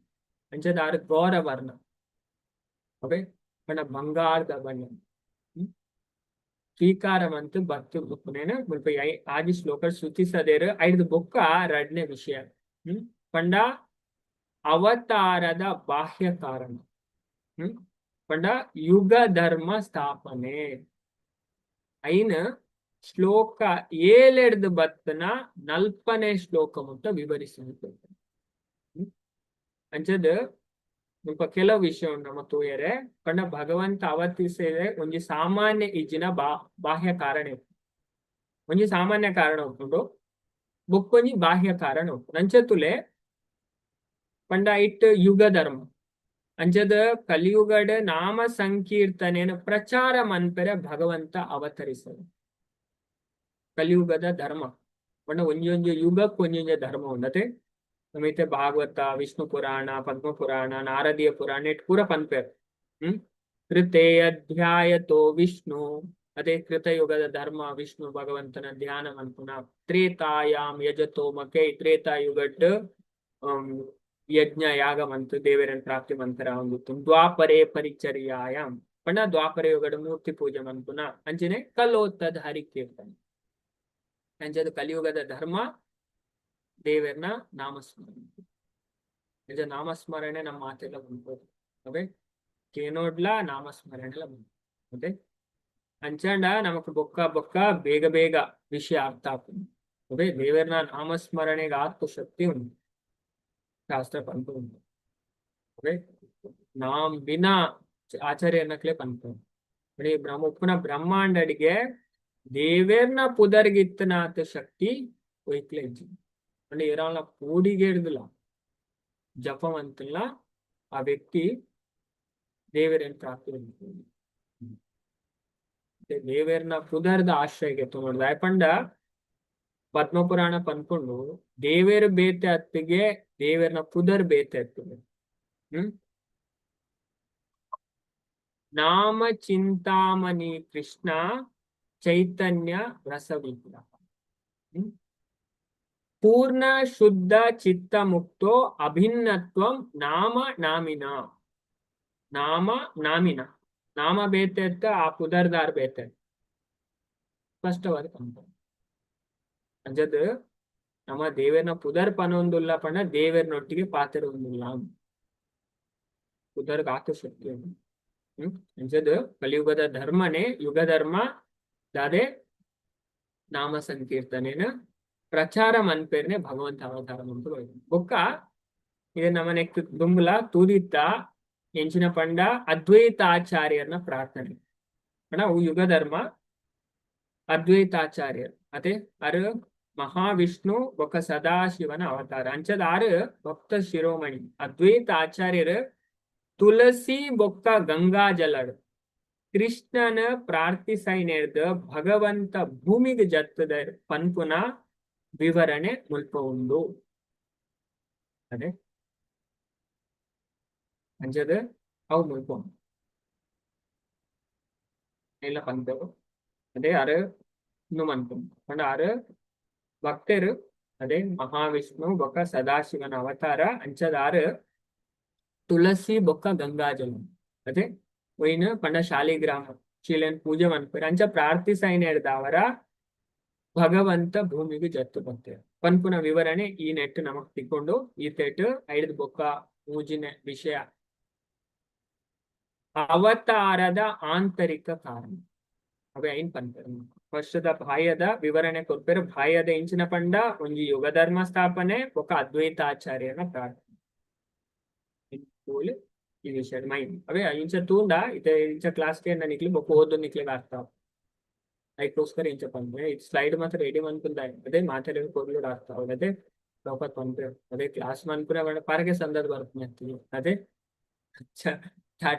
ಅಂಚದ ಆರ್ ಗೌರ ವರ್ಣ ಓಕೆ ಬಣ್ಣ ಬಂಗಾರದ ಬಣ್ಣ ಸ್ವೀಕಾರವಂತ ಭಕ್ತಿ ಬುಕ್ನೇನ ಮುಲ್ಪ ಆದಿ ಶ್ಲೋಕ ಶ್ರುತಿಸದೇರು 5 ಬೊಕ್ಕ 2ನೇ ವಿಷಯ ಪಂಡ ಅವತಾರದ ಬಾಹ್ಯ ಕಾರಣ ಪಂಡ ಯುಗ ಧರ್ಮ ಸ್ಥಾಪನೆ ಐನ ಶ್ಲೋಕ 7 ಬತ್ತನ 40ನೇ ಶ್ಲೋಕ ಮುಟ್ಟ ವಿವರಿಸಿದ ಅಂಚದ ಮುಲ್ಪ ಕೆಲವು ವಿಷಯ ಉಂಟು ನಮ್ಮ ತೂಯರೆ ಪಂಡ ಭಗವಂತ ಅವತರಿಸಿದೆ ಒಂಜಿ ಸಾಮಾನ್ಯ ಇಜ್ಜಿನ ಬಾಹ್ಯ ಕಾರಣ ಒಂಜಿ ಸಾಮಾನ್ಯ ಕಾರಣ ಉಂಟು ಬೊಕ್ಕೊಂಜಿ ಬಾಹ್ಯ ಕಾರಣ ಉಂಟು ಅಂಚತುಲೆ ಪಂಡ ಇಟ್ ಯುಗ ಧರ್ಮ ಅಂಚದ ಕಲಿಯುಗಡ ನಾಮ ಸಂಕೀರ್ತನೆಯನ್ನು ಪ್ರಚಾರ ಮನ್ಪೆರೆ ಭಗವಂತ ಅವತರಿಸದು ಕಲಿಯುಗದ ಧರ್ಮ ಪಂಡ ಒಂಜೊಂಜು ಯುಗಕ್ಕೆ ಒಂಜೊಂಜು ಧರ್ಮ ಉಂಡತೆ ನಮೈತೆ ಭಾಗವತ ವಿಷ್ಣು ಪುರಾಣ ಪದ್ಮ ಪುರಾಣ ನಾರದೀಯ ಪುರಾಣ ಇಟ್ ಪೂರ ಪನ್ಪೇರ್ ಕೃತೆ ಅಧ್ಯಾಯತೋ ವಿಷ್ಣು ಅದೇ ಕೃತಯುಗದ ಧರ್ಮ ವಿಷ್ಣು ಭಗವಂತನ ಧ್ಯಾನ ಮನ್ಪುನ ತ್ರೇತಾಯಾಮ್ ಯಜತೋ ಮಕೆ ತ್ರೇತಾಯುಗಡ್ ಯಜ್ಞ ಯಾಗ ಮಂತು ದೇವರನ್ ಪ್ರಾಪ್ತಿ ಮಂತ್ರ ಒಂದಿತ್ತು ದ್ವಾಪರೇ ಪರಿಚರ್ಯಾಯಾಮ್ ಪಂಡ ದ್ವಾಪರ ಯುಗಡ ಮೂರ್ತಿ ಪೂಜೆ ಮನ್ಪುನ ಅಂಚನೆ ಕಲೋತ್ತದ ಹರಿಕೀರ್ತನೆ ಅಂಚದ ಕಲಿಯುಗದ ಧರ್ಮ ದೇವರನ ನಾಮಸ್ಮರಣೆ ನಾಮಸ್ಮರಣೆ ನಮ್ಮ ಮಾತೆಲ್ಲ ಬಂದ್ಬೋದು ಓಕೆ ಕೇನೋಡ್ಲ ನಾಮಸ್ಮರಣೆಲ್ಲ ಬಂತು ಓಕೆ ಅಂಚಂಡ ನಮಕ್ ಬೊಕ್ಕ ಬೊಕ್ಕ ಬೇಗ ಬೇಗ ವಿಷಯ ಅರ್ಥ ಆಗ್ತದೆ ಓಕೆ ದೇವರನ ನಾಮಸ್ಮರಣೆಗೆ ಆತ್ಮ ಶಕ್ತಿ ಉಂಟು ಶಾಸ್ತ್ರ ಪಂಪ ಉಂಟು ಓಕೆ ನಾಮ್ ಬಿನಾ ಆಚಾರ್ಯ ಅನ್ನಕ್ಲೆ ಪಂಪ ನೋಡಿ ಉಪ್ಪುನ ಬ್ರಹ್ಮಾಂಡಡಿಗೆ ದೇವೇರ್ನ ಪುದರ್ಗಿತ್ತನಾಥ ಶಕ್ತಿ ಒಯ್ಕ್ಲೆ ಇಜ್ಜಿ అంటే ఏరాళ్ళ పూడిగేడుదుల జపవంతుల ఆ వ్యక్తి ದೇವರನ್ನ ಪ್ರಾಪ್ತಿ ದೇವರನ್ನ ಪುದರ್ದ ಆಶ್ರಯಕ್ಕೆ ತಗೊಂಡು ಯಾಕಂಡ ಪದ್ಮಪುರಾಣ ಪನ್ಕೊಂಡು ದೇವರ ಬೇತೆ ಅತ್ತಿಗೆ ದೇವರನ್ನ ಪುದರ್ ಬೇತೆ ಅತ್ತಿಗೆ ನಾಮ ಚಿಂತಾಮಣಿ ಕೃಷ್ಣ ಚೈತನ್ಯ ರಸವಿಗ್ರಹ ಪೂರ್ಣ ಶುದ್ಧ ಚಿತ್ತ ಮುಕ್ತೋ ಅಭಿನ್ನತ್ವಂ ನಾಮ ನಾಮಿನ ನಾಮ ಬೇತೆ ಅಂತ ಆ ಪುದರ್ದಾರ್ ಬೇತೆ ಸ್ಪಷ್ಟವಾದ ಕಂಪ ಅಂಜದ್ ನಮ್ಮ ದೇವರನ ಪುದರ್ ಪನೊಂದುಲ್ಲ ಪಣ ದೇವರನೊಟ್ಟಿಗೆ ಪಾತ್ರ ಒಂದಿಲ್ಲ ಪುದರ್ಗ ಆಕಶಕ್ತಿ ಅಂಜದ್ ಕಲಿಯುಗದ ಧರ್ಮನೇ ಯುಗ ಧರ್ಮ ದಾದೆ ನಾಮ ಸಂಕೀರ್ತನೇನ ಪ್ರಚಾರ ಮನ್ಪೇರ್ನೆ ಭಗವಂತ ಅವತಾರ ಮಂತು ಬೊಕ್ಕ ಇದು ನಮ್ಮ ನೆಕ್ಸ್ಟ್ ದುಂಬುಲ ತೂದಿತ್ತ ಎಂಚಿನ ಪಂಡ ಅದ್ವೈತಾಚಾರ್ಯರ್ನ ಪ್ರಾರ್ಥನೆ ಅಣ್ಣ ಯುಗ ಧರ್ಮ ಅದ್ವೈತಾಚಾರ್ಯರ್ ಅದೇ ಅರು ಮಹಾವಿಷ್ಣು ಬೊಕ್ಕ ಸದಾಶಿವನ ಅವತಾರ ಅಂಚದ ಆರು ಭಕ್ತ ಶಿರೋಮಣಿ ಅದ್ವೈತಾಚಾರ್ಯರು ತುಳಸಿ ಬೊಕ್ಕ ಗಂಗಾಜಲಡ್ ಕೃಷ್ಣನ ಪ್ರಾರ್ಥಿಸೈ ನೆಡ್ದ ಭಗವಂತ ಭೂಮಿಗೆ ಜತ್ತದ ಪನ್ಪುನ ವಿವರಣೆ ಮುಲ್ಪ ಉಂಡು ಅದೇ ಅಂಜದ ಅವು ಮುಲ್ಪ ಎಲ್ಲ ಪಂಪರು ಅದೇ ಅರೆ ఆరు భక్తరు అదే మహావిష్ణువు బొక్క సదాశివన అవతార అంచదారు తులసి బొక్క గంగాజలం అదే పోయిన పంಡ ಶಾಲಿಗ್ರಾಮ ಶೀಲನ್ ಪೂಜೆ ಮನ್ಪೇರು ಅಂಚ ಪ್ರಾರ್ಥಿಸೈನ ದಾವರ ಭಗವಂತ ಭೂಮಿಗೆ ಜತ್ತು ಬರ್ತಾರೆ ಪನ್ಪುನ ವಿವರಣೆ ಈ ನೆಟ್ ನಮಕ್ ತಿಕ್ಕೊಂಡು ಈ ತೆಟ್ ಐದು ಬೊಕ್ಕ ಮೂಜಿನ ವಿಷಯ ಅವತಾರದ ಆಂತರಿಕ ಕಾರಣ ಅವೇ ಐನ್ ಪನ್ಪೇರು ಫಸ್ಟದ ಬಾಹ್ಯದ ವಿವರಣೆ ಕೊಡ್ಪೇರು ಬಾಹ್ಯದ ಇಂಚಿನ ಪಂಡ ಒಂಜಿ ಯುಗ ಧರ್ಮ ಸ್ಥಾಪನೆ ఒక ಅದ್ವೈತಾಚಾರ್ಯನ ಪ್ರಾರ್ಥನೆ ಈ ವಿಷಯ ಮೈಂಡ್ ಅವೇ ಇಂಚ ತೂಂಡ ಇಂಚ ಕ್ಲಾಸ್ ಗೆ ನಿಕ್ಲಿ ಬೊಕ್ಕ ಓದು ನಿಕ್ಲಿ ಆಗ್ತಾವ ಅದಕ್ಕೋಸ್ಕರ ಇಂಚ ಪಂದ್ರೆ ಇದು ಸ್ಲೈಡ್ ಮಾತ್ರ ರೆಡಿ ಮನ್ಪುಂದ ಅದೇ ಮಾತಾಡಿದ ಕೊಡ್ಲು ಆಗ್ತಾವ ಅದೇ ಲೋಕತ್ ಪಂಪೆ ಅದೇ ಕ್ಲಾಸ್ ಮನ್ಪುರ ಪಾರಗೆ ಸಂದರ್ಭ ಬರ್ತೀನಿ ಅದೇ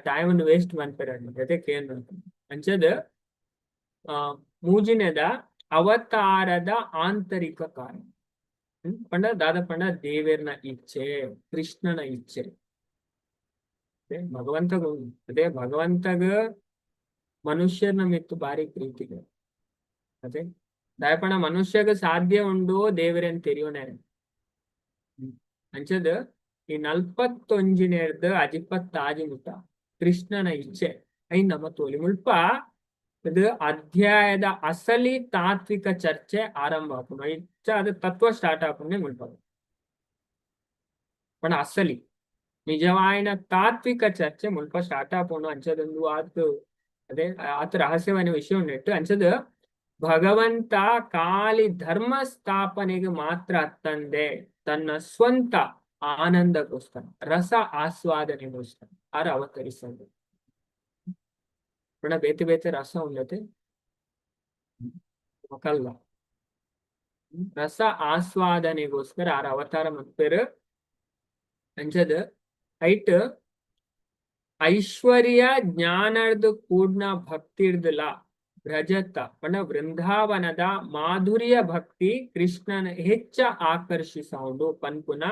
ಟೈಮ್ ಅನ್ನು ವೇಸ್ಟ್ ಮನ್ಪೇರ ಅದೇ ಕೇಂದ್ರ ಅಂಚದ ಮೂಜಿನೆದ ಅವತಾರದ ಆಂತರಿಕ ಕಾರಣ ಪಂಡ ದಾದ ಪಂಡ ದೇವೇರ್ನ ಇಚ್ಛೆ ಕೃಷ್ಣನ ಇಚ್ಛೆ ಭಗವಂತಗ ಅದೇ ಭಗವಂತಗ ಮನುಷ್ಯನ ಮಿತ್ತು ಬಾರಿ ಪ್ರೀತಿಗೆ ಅದೇ ದಾಯಪಣ ಮನುಷ್ಯಗ ಸಾಧ್ಯ ಉಂಡು ದೇವರೇನ್ ತೆರಿಯೋನೆ ಅಂಚದ ಈ 41 ಅಜಿಪ್ಪತ್ತಾಜಿ ಮುಟ್ಟ ಕೃಷ್ಣನ ಇಚ್ಛೆ ಐ ನಮ್ಮ ತೋಲಿ ಮುಲ್ಪ ಇದು ಅಧ್ಯಾಯದ ಅಸಲಿ ತಾತ್ವಿಕ ಚರ್ಚೆ ಆರಂಭ ಆಪುನು ಇಚ್ಛ ಅದು ತತ್ವ ಸ್ಟಾರ್ಟ್ ಆಪುನೆ ಮುಲ್ಪ ಪಣ ಅಸಲಿ ನಿಜವಾಯಿನ ತಾತ್ವಿಕ ಚರ್ಚೆ ಮುಲ್ಪ ಸ್ಟಾರ್ಟ್ ಆಪೋಣ ಅಂಚದೊಂದು ಆತು ಅದೇ ಆತ ರಹಸ್ಯವಾದ ವಿಷಯ ನೆಟ್ಟು ಅಂಚದ ಭಗವಂತ ಖಾಲಿ ಧರ್ಮ ಸ್ಥಾಪನೆಗೆ ಮಾತ್ರ ತಂದೆ ತನ್ನ ಸ್ವಂತ ಆನಂದಕ್ಕೋಸ್ಕರ ರಸ ಆಸ್ವಾದನೆಗೋಸ್ಕರ ಆರು ಅವತರಿಸೋದು ಬೇತೆ ಬೇತೆ ರಸ ಉಂಡತೆ ಮಕ್ಕಲ್ಲ ರಸ ಆಸ್ವಾದನೆಗೋಸ್ಕರ ಆರು ಅವತಾರ ಮತ್ತೇರು ಅಂಚದ ಐಟ್ ಐಶ್ವರ್ಯ ಜ್ಞಾನದ ಕೂಡ್ನ ಭಕ್ತಿರ್ದಲ ರಜತ ಪಣ ವೃಂದಾವನದ ಮಾಧುರ್ಯ ಭಕ್ತಿ ಕೃಷ್ಣನ ಹೆಚ್ಚ ಆಕರ್ಷಿಸೌಂಡು ಪನ್ಪುನ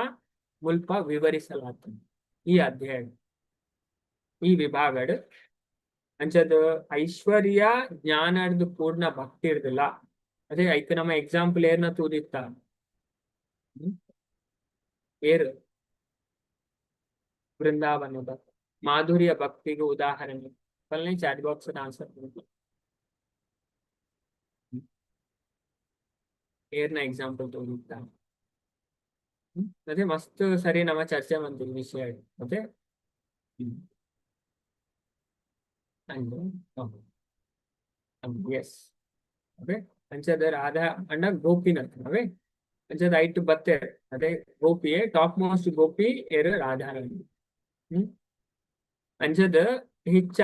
ಮುಲ್ಪ ವಿವರಿಸಲಾಗ್ತದೆ ಈ ಅಧ್ಯಾಯ ಈ ವಿಭಾಗಡ್ ಅಂಚದ ಐಶ್ವರ್ಯ ಜ್ಞಾನದ ಕೂಡ್ನ ಭಕ್ತಿರ್ದಲ ಅದೇ ಐಕ ನಮ್ಮ ಎಕ್ಸಾಂಪಲ್ ಏರ್ನ ತೂದಿತ್ತ ಏರು ವೃಂದಾವನದ ಮಾಧುರ್ಯ ಭಕ್ತಿಗೆ ಉದಾಹರಣೆ ಪಲ್ಲೆ ಚಾಟ್ ಬಾಕ್ಸ್ ಆನ್ಸರ್ ಏರ್ನ ಎಕ್ಸಾಂಪಲ್ ತೋರಿಸ್ತಾ ಅದೇ ಮಸ್ತ್ ಸರಿ ನಮ್ಮ ಚರ್ಚೆ ಬಂತೀವಿ ವಿಷಯ ಮತ್ತೆ ಎಸ್ ಅದೇ ಅಂಚದ ರಾಧಾ ಅಂಡ ಗೋಪಿನಾಥ್ ಅವೇ ಅಂಚದ ಐಟ್ ಬತ್ತೆ ಅದೇ ಗೋಪಿಯೇ ಟಾಪ್ ಮೋಸ್ಟ್ ಗೋಪಿ ಏರು ರಾಧಾರಾಣಿ ಅಂಚದ ಹೆಚ್ಚ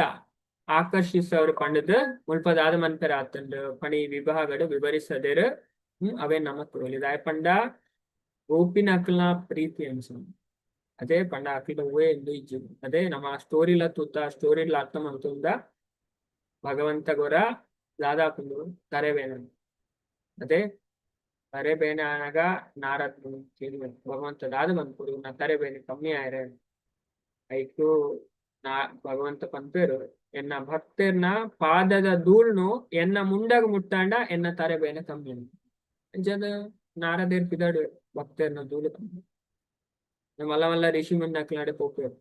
ಆಕರ್ಷಿಸವ್ರ ಪಂಡದ ಮುಲ್ಪದಾದ ಮಂತರ ಆತಂಡ ಪಣಿ ವಿಭಾಗಡು ವಿವರಿಸದೇರ ಅವೇ ನಮ್ಮ ತೋಲಿದಾಯ ಪಂಡ ಗೋಪಿನ ಅಕ್ಕಲ್ನ ಪ್ರೀತಿ ಅನ್ಸ ಅದೇ ಪಂಡ ಅಕ್ಕಲ ಹೂವೇ ಎಂದು ಇಜ್ಜು ಅದೇ ನಮ್ಮ ಸ್ಟೋರಿಲ ತೂತ ಸ್ಟೋರಿಲ ಅರ್ಥ ಅಂತಂದ ಭಗವಂತ ಗೊರ ದಾದಾಪುಂದು ಕರೆಬೇನ ಅದೇ ಕರೆಬೇನೆ ಆನಾಗ ನಾರದ್ ಭಗವಂತ ದಾದ ಬಂದ್ಕೊಡು ನಾ ಕರೆಬೇನೆ ಕಮ್ಮಿ ಆಯ್ರೆ ಐಕು ನಾ ಭಗವಂತ ಪಂಪೇರು ಎನ್ನ ಭಕ್ತರ್ನ ಪಾದದ ಧೂಳ್ನು ಎನ್ನ ಮುಂಡಗ ಮುಟ್ಟಾಂಡ ಎನ್ನ ತರೆಬೇನೆ ಕಮ್ಮಿ ಅಂಚದ ನಾರದೇರ್ ಪಿದಾಡು ಭಕ್ತರ್ನ ಧೂಳು ಕಮ್ಮಿ ಮಲ್ಲ ಮಲ್ಲ ಋಷಿ ಮುಂದೆ ಅಕ್ಲಾಡೆ ಪೋಪೇರು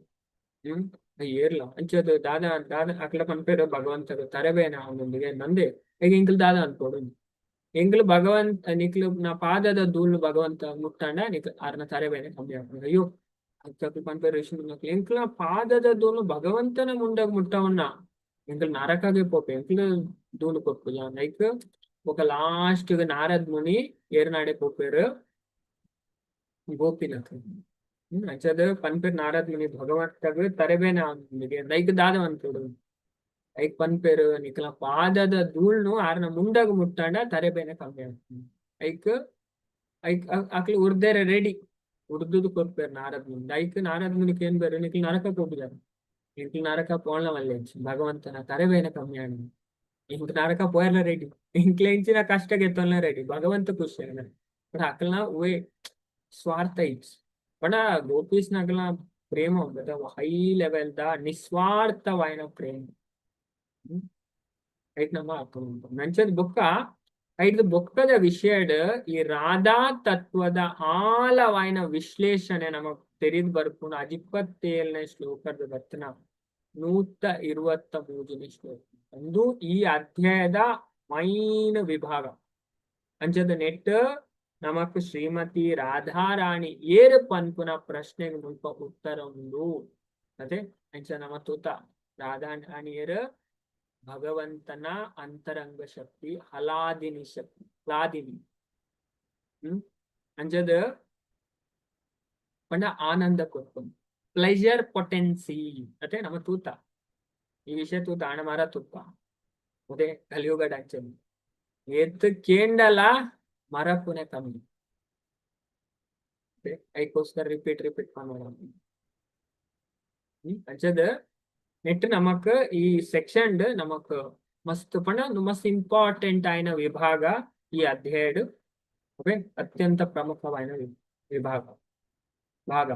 ಏರ್ಲ ಅಂಚದ ದಾದ ದಾದ ಅಕ್ಲ ಪಂಪೇರು ಭಗವಂತರು ತರೆಬೇನೆ ಅವನೊಂದಿಗೆ ನಂದೆ ಈಗ ಇಂಕಲ್ ದಾದ ಅನ್ಕೊಡು ಎಂಕ್ಲು ಭಗವಂತ ನಿಕ್ಲು ನಾ ಪಾದದ ಧೂಳು ಭಗವಂತ ಮುಟ್ಟಾಂಡ ನಿಕ್ ಆರ್ನ ತರೆಬೇನೆ ಕಮ್ಮಿ ಆಗ್ತದೆ ಅಯ್ಯೋ ಪಂಪೇರು ಋಷಿ ಮುಂದೆ ಎಂಕ್ಲ ಪಾದದ ಧೂಳು ಭಗವಂತನ ಮುಂಡಗ ಮುಟ್ಟವನ್ನ ಎಂಕ್ಲು ನರಕಾಗೆ ಪೋಪೆ ಎಂಕ್ಲು ಧೂಳು ಕೊಪ್ಪು ಲೈಕ್ ఒక లాస్ట్ నారద్ ముని ఏరునాడే పోపేరు ಗೋಪಿನಾಥ್ ಅಂಚದ ಪನ್ಪೇರು ನಾರದ್ ಮುನಿ ಭಗವಂತಗ ತರೆಬೇನೆ ಅವನಿಗೆ ಲೈಕ್ ದಾದ ಅನ್ಕೊಡು ಲೈಕ್ ಪನ್ಪೇರು ನಿಕ್ಲ ಪಾದದ ಧೂಳ್ನು ಆರ್ನ ಮುಂಡಾಗ ಮುಟ್ಟಾಂಡ ತರೆಬೇನೆ ಕಮ್ಮಿ ಆಗ್ತದೆ ಲೈಕ್ ಐಕ್ ಅಕ್ಲಿ ಉರ್ದೇರೆ ರೆಡಿ ಉರ್ದುದು ಕೊಪ್ಪೇರು ನಾರದ್ ಮುನಿ ಲೈಕ್ ನಾರದ್ ಮುನಿಕ್ ಏನ್ ಬೇರೆ ನಿಕ್ಲು ನರಕ ಹೋಗಿದಾರೆ ನಿಕ್ಲು ನರಕ ಪೋಳ್ನ ಮಲ್ಲೆ ಭಗವಂತನ ತರೆಬೇನೆ ಕಮ್ಮಿ ಆಗ ఇంక నరక పోయాల రెడ్డి ఇంక్లేంచిన కష్టగెత్తోళ్ళ రెడ్డి భగవంత ఖుషి पण అక్కల वे स्वार्थ इट्स पण ಗೋಪೀಸ್ ನಗಲ ಪ್ರೇಮ ఉంటది ಹೈ ಲೆವೆಲ್ ದ ನಿಸ್ವಾರ್ಥವಾದ ಪ್ರೇಮ ಐಟ್ ನಮ್ಮ ಅಕ್ಕ ನಂಚದ ಬುಕ್ಕ ಐದು ಬೊಕ್ಕದ ವಿಷಯಡ್ ಈ ರಾಧಾ ತತ್ವದ ಆಳವಾಯಿನ ವಿಶ್ಲೇಷಣೆ ನಮಗ್ ತೆರೆದು ಬರ್ಕೊಂಡು 27ನೇ ಶ್ಲೋಕದ ಬರ್ತನ 123ನೇ ಶ್ಲೋಕ ಒಂದು ಈ ಅಧ್ಯಾಯದ ಮೈನ್ ವಿಭಾಗ ಅಂಚದ ನೆಟ್ ನಮಕ್ ಶ್ರೀಮತಿ ರಾಧಾರಾಣಿ ಏರು ಪನ್ಪುನ ಪ್ರಶ್ನೆಗೆ ಮುಲ್ಪ ಉತ್ತರ ಉಂಡು ಅದೇ ಅಂಚ ನಮ್ಮ ತೂತ ರಾಧಾರಾಣಿಯರು ಭಗವಂತನ ಅಂತರಂಗ ಶಕ್ತಿ ಹಲಾದಿನಿ ಶಕ್ತಿ ಹಲಾದಿನಿ ಅಂಚದ ಪಂಡ ಆನಂದ ಕೊಡ್ಕೊಂಡು ಪ್ಲೆಜರ್ ಪೊಟೆನ್ಸಿ ಅದೇ ನಮ್ಮ ತೂತ ಈ ವಿಷಯ ತೂತ ಆಣಮಾರ ತುಪ್ಪ ಅದೇ ಕಲಿಯುಗಡ ಅಂಚನ್ ಎತ್ತು ಕೇಂಡಲ ಮರಪುನೆ ಕಮ್ಮಿ ಅದಕ್ಕೋಸ್ಕರ ರಿಪೀಟ್ ಮಾಡೋಣ ಅಂಚದ ನೆಟ್ ನಮಕ್ ಈ ಸೆಕ್ಷನ್ ನಮಕ್ ಮಸ್ತ್ ಪಂಡ ಮಸ್ತ್ ಇಂಪಾರ್ಟೆಂಟ್ ಆಯ್ನ ವಿಭಾಗ ಈ ಅಧ್ಯಾಯಡ್ ಓಕೆ ಅತ್ಯಂತ ಪ್ರಮುಖವಾದ ವಿಭಾಗ ಭಾಗ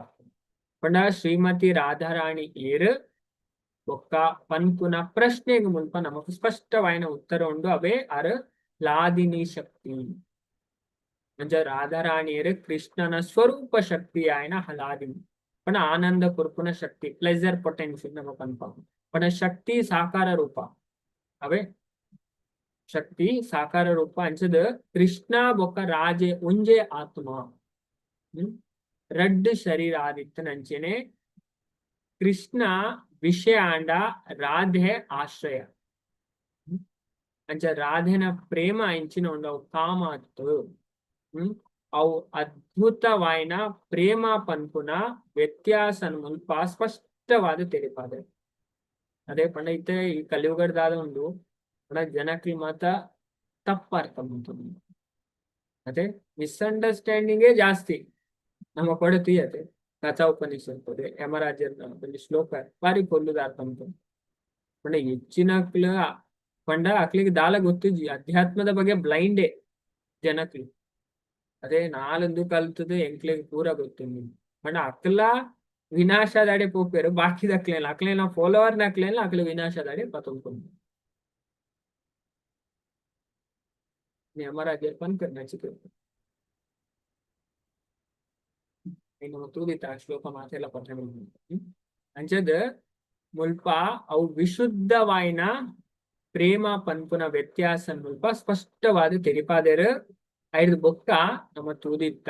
ಪಂಡ ಶ್ರೀಮತಿ ರಾಧಾರಾಣಿ ಏರ್ ಒಕ್ಕ ಪನ್ಪುನ ಪ್ರಶ್ನೆಗೆ ಮುಲ್ಪ ನಮಕ್ ಸ್ಪಷ್ಟವಾಯಿನ ಉತ್ತರ ಉಂಡು ಅವೇ ಅರ್ ಲಾದಿನಿ ಶಕ್ತಿ ಅಂಚ ರಾಧಾರಾಣಿಯರು ಕೃಷ್ಣನ ಸ್ವರೂಪ ಶಕ್ತಿ ಆಯ್ನ ಹಲಾದಿನಿ ಪಣ ಆನಂದ ಕುರ್ಪುನ ಶಕ್ತಿ ಪ್ಲೆಜರ್ ಪೊಟೆನ್ಸಿ ನಮಕ್ ಅನ್ಪ ಪಣ ಶಕ್ತಿ ಸಾಕಾರ ರೂಪ ಅವೇ ಶಕ್ತಿ ಸಾಕಾರ ರೂಪ ಅಂಚದ ಕೃಷ್ಣ ಬೊಕ್ಕ ರಾಜೆ ಉಂಜೆ ಆತ್ಮ ರಡ್ಡ್ ಶರೀರ ಆದಿತ್ತನ ಅಂಚೆನೆ ಕೃಷ್ಣ ವಿಷಯ ಆಂಡ ರಾಧೆ ಆಶ್ರಯ ಅಂಚ ರಾಧೆನ ಪ್ರೇಮ ಇಂಚಿನ ಉಂಡವು ಕಾಮ ಅತ್ತು ಅವು ಅದ್ಭುತವಾಯಿನ ಪ್ರೇಮ ಪನ್ಪುನ ವ್ಯತ್ಯಾಸನ ಮುಲ್ಪ ಸ್ಪಷ್ಟವಾದ ತೆರಿಪಾದೆ ಅದೇ ಪಂಡ ಇತ್ತೆ ಈ ಕಲಿಯುಗದಾದ ಉಂಡು ಪಂಡ ಜನಕ್ಕೆ ಮಾತ ತಪ್ಪ ಅರ್ಥ ಮಾಡ್ತದೆ ಅದೇ ಮಿಸ್ಅಂಡರ್ಸ್ಟ್ಯಾಂಡಿಂಗೇ ಜಾಸ್ತಿ ನಮ್ಮ ಕೊಡತೀಯತೆ ಕಥಾ ಉಪನಿಷತ್ ಯಮರಾಜರ ಒಂದು ಶ್ಲೋಕ ಬಾರಿ ಕೊಲ್ಲುದ ಅರ್ಥ ಮಾಡ್ತದೆ ಪಂಡ ಹೆಚ್ಚಿನ ಪಂಡ ಅಕ್ಲಿಗೆ ದಾಲ ಗೊತ್ತಿದ್ವಿ ಅಧ್ಯಾತ್ಮದ ಬಗ್ಗೆ ಬ್ಲೈಂಡೇ ಜನಕ್ಲಿ ಅದೇ ನಾಲಂದು ಕಲ್ತದೆ ಎಂಕ್ಲಿಗೆ ಪೂರ ಗೊತ್ತಿಲ್ಲ ಪಂಡ ಅಕ್ಲ ವಿನಾಶದಾಡೆ ಪೋಪೇರು ಬಾಕಿದ ಅಕ್ಲೇನ ಫಾಲೋವರ್ನ ಅಕ್ಲೇನ ಅಕ್ಲ ವಿನಾಶದಾಡೆ ಪತೊಂದ್ಕೊಂಡು ಯಮರಾಜರ ಪನ್ಕರ್ ನಚಿಕೆ ಇನ್ನು ತೂದಿತ ಶ್ಲೋಕ ಮಾತೆಲ್ಲ ಪಠನೆ ಅಂಚದ ಮುಲ್ಪ ಅವು ವಿಶುದ್ಧವಾಯಿನ ಪ್ರೇಮ ಪನ್ಪುನ ವ್ಯತ್ಯಾಸ ಮುಲ್ಪ ಸ್ಪಷ್ಟವಾದ ತೆರಿಪಾದೇರು ಐದು ಬೊಕ್ಕ ನಮ್ಮ ತೂದಿತ್ತ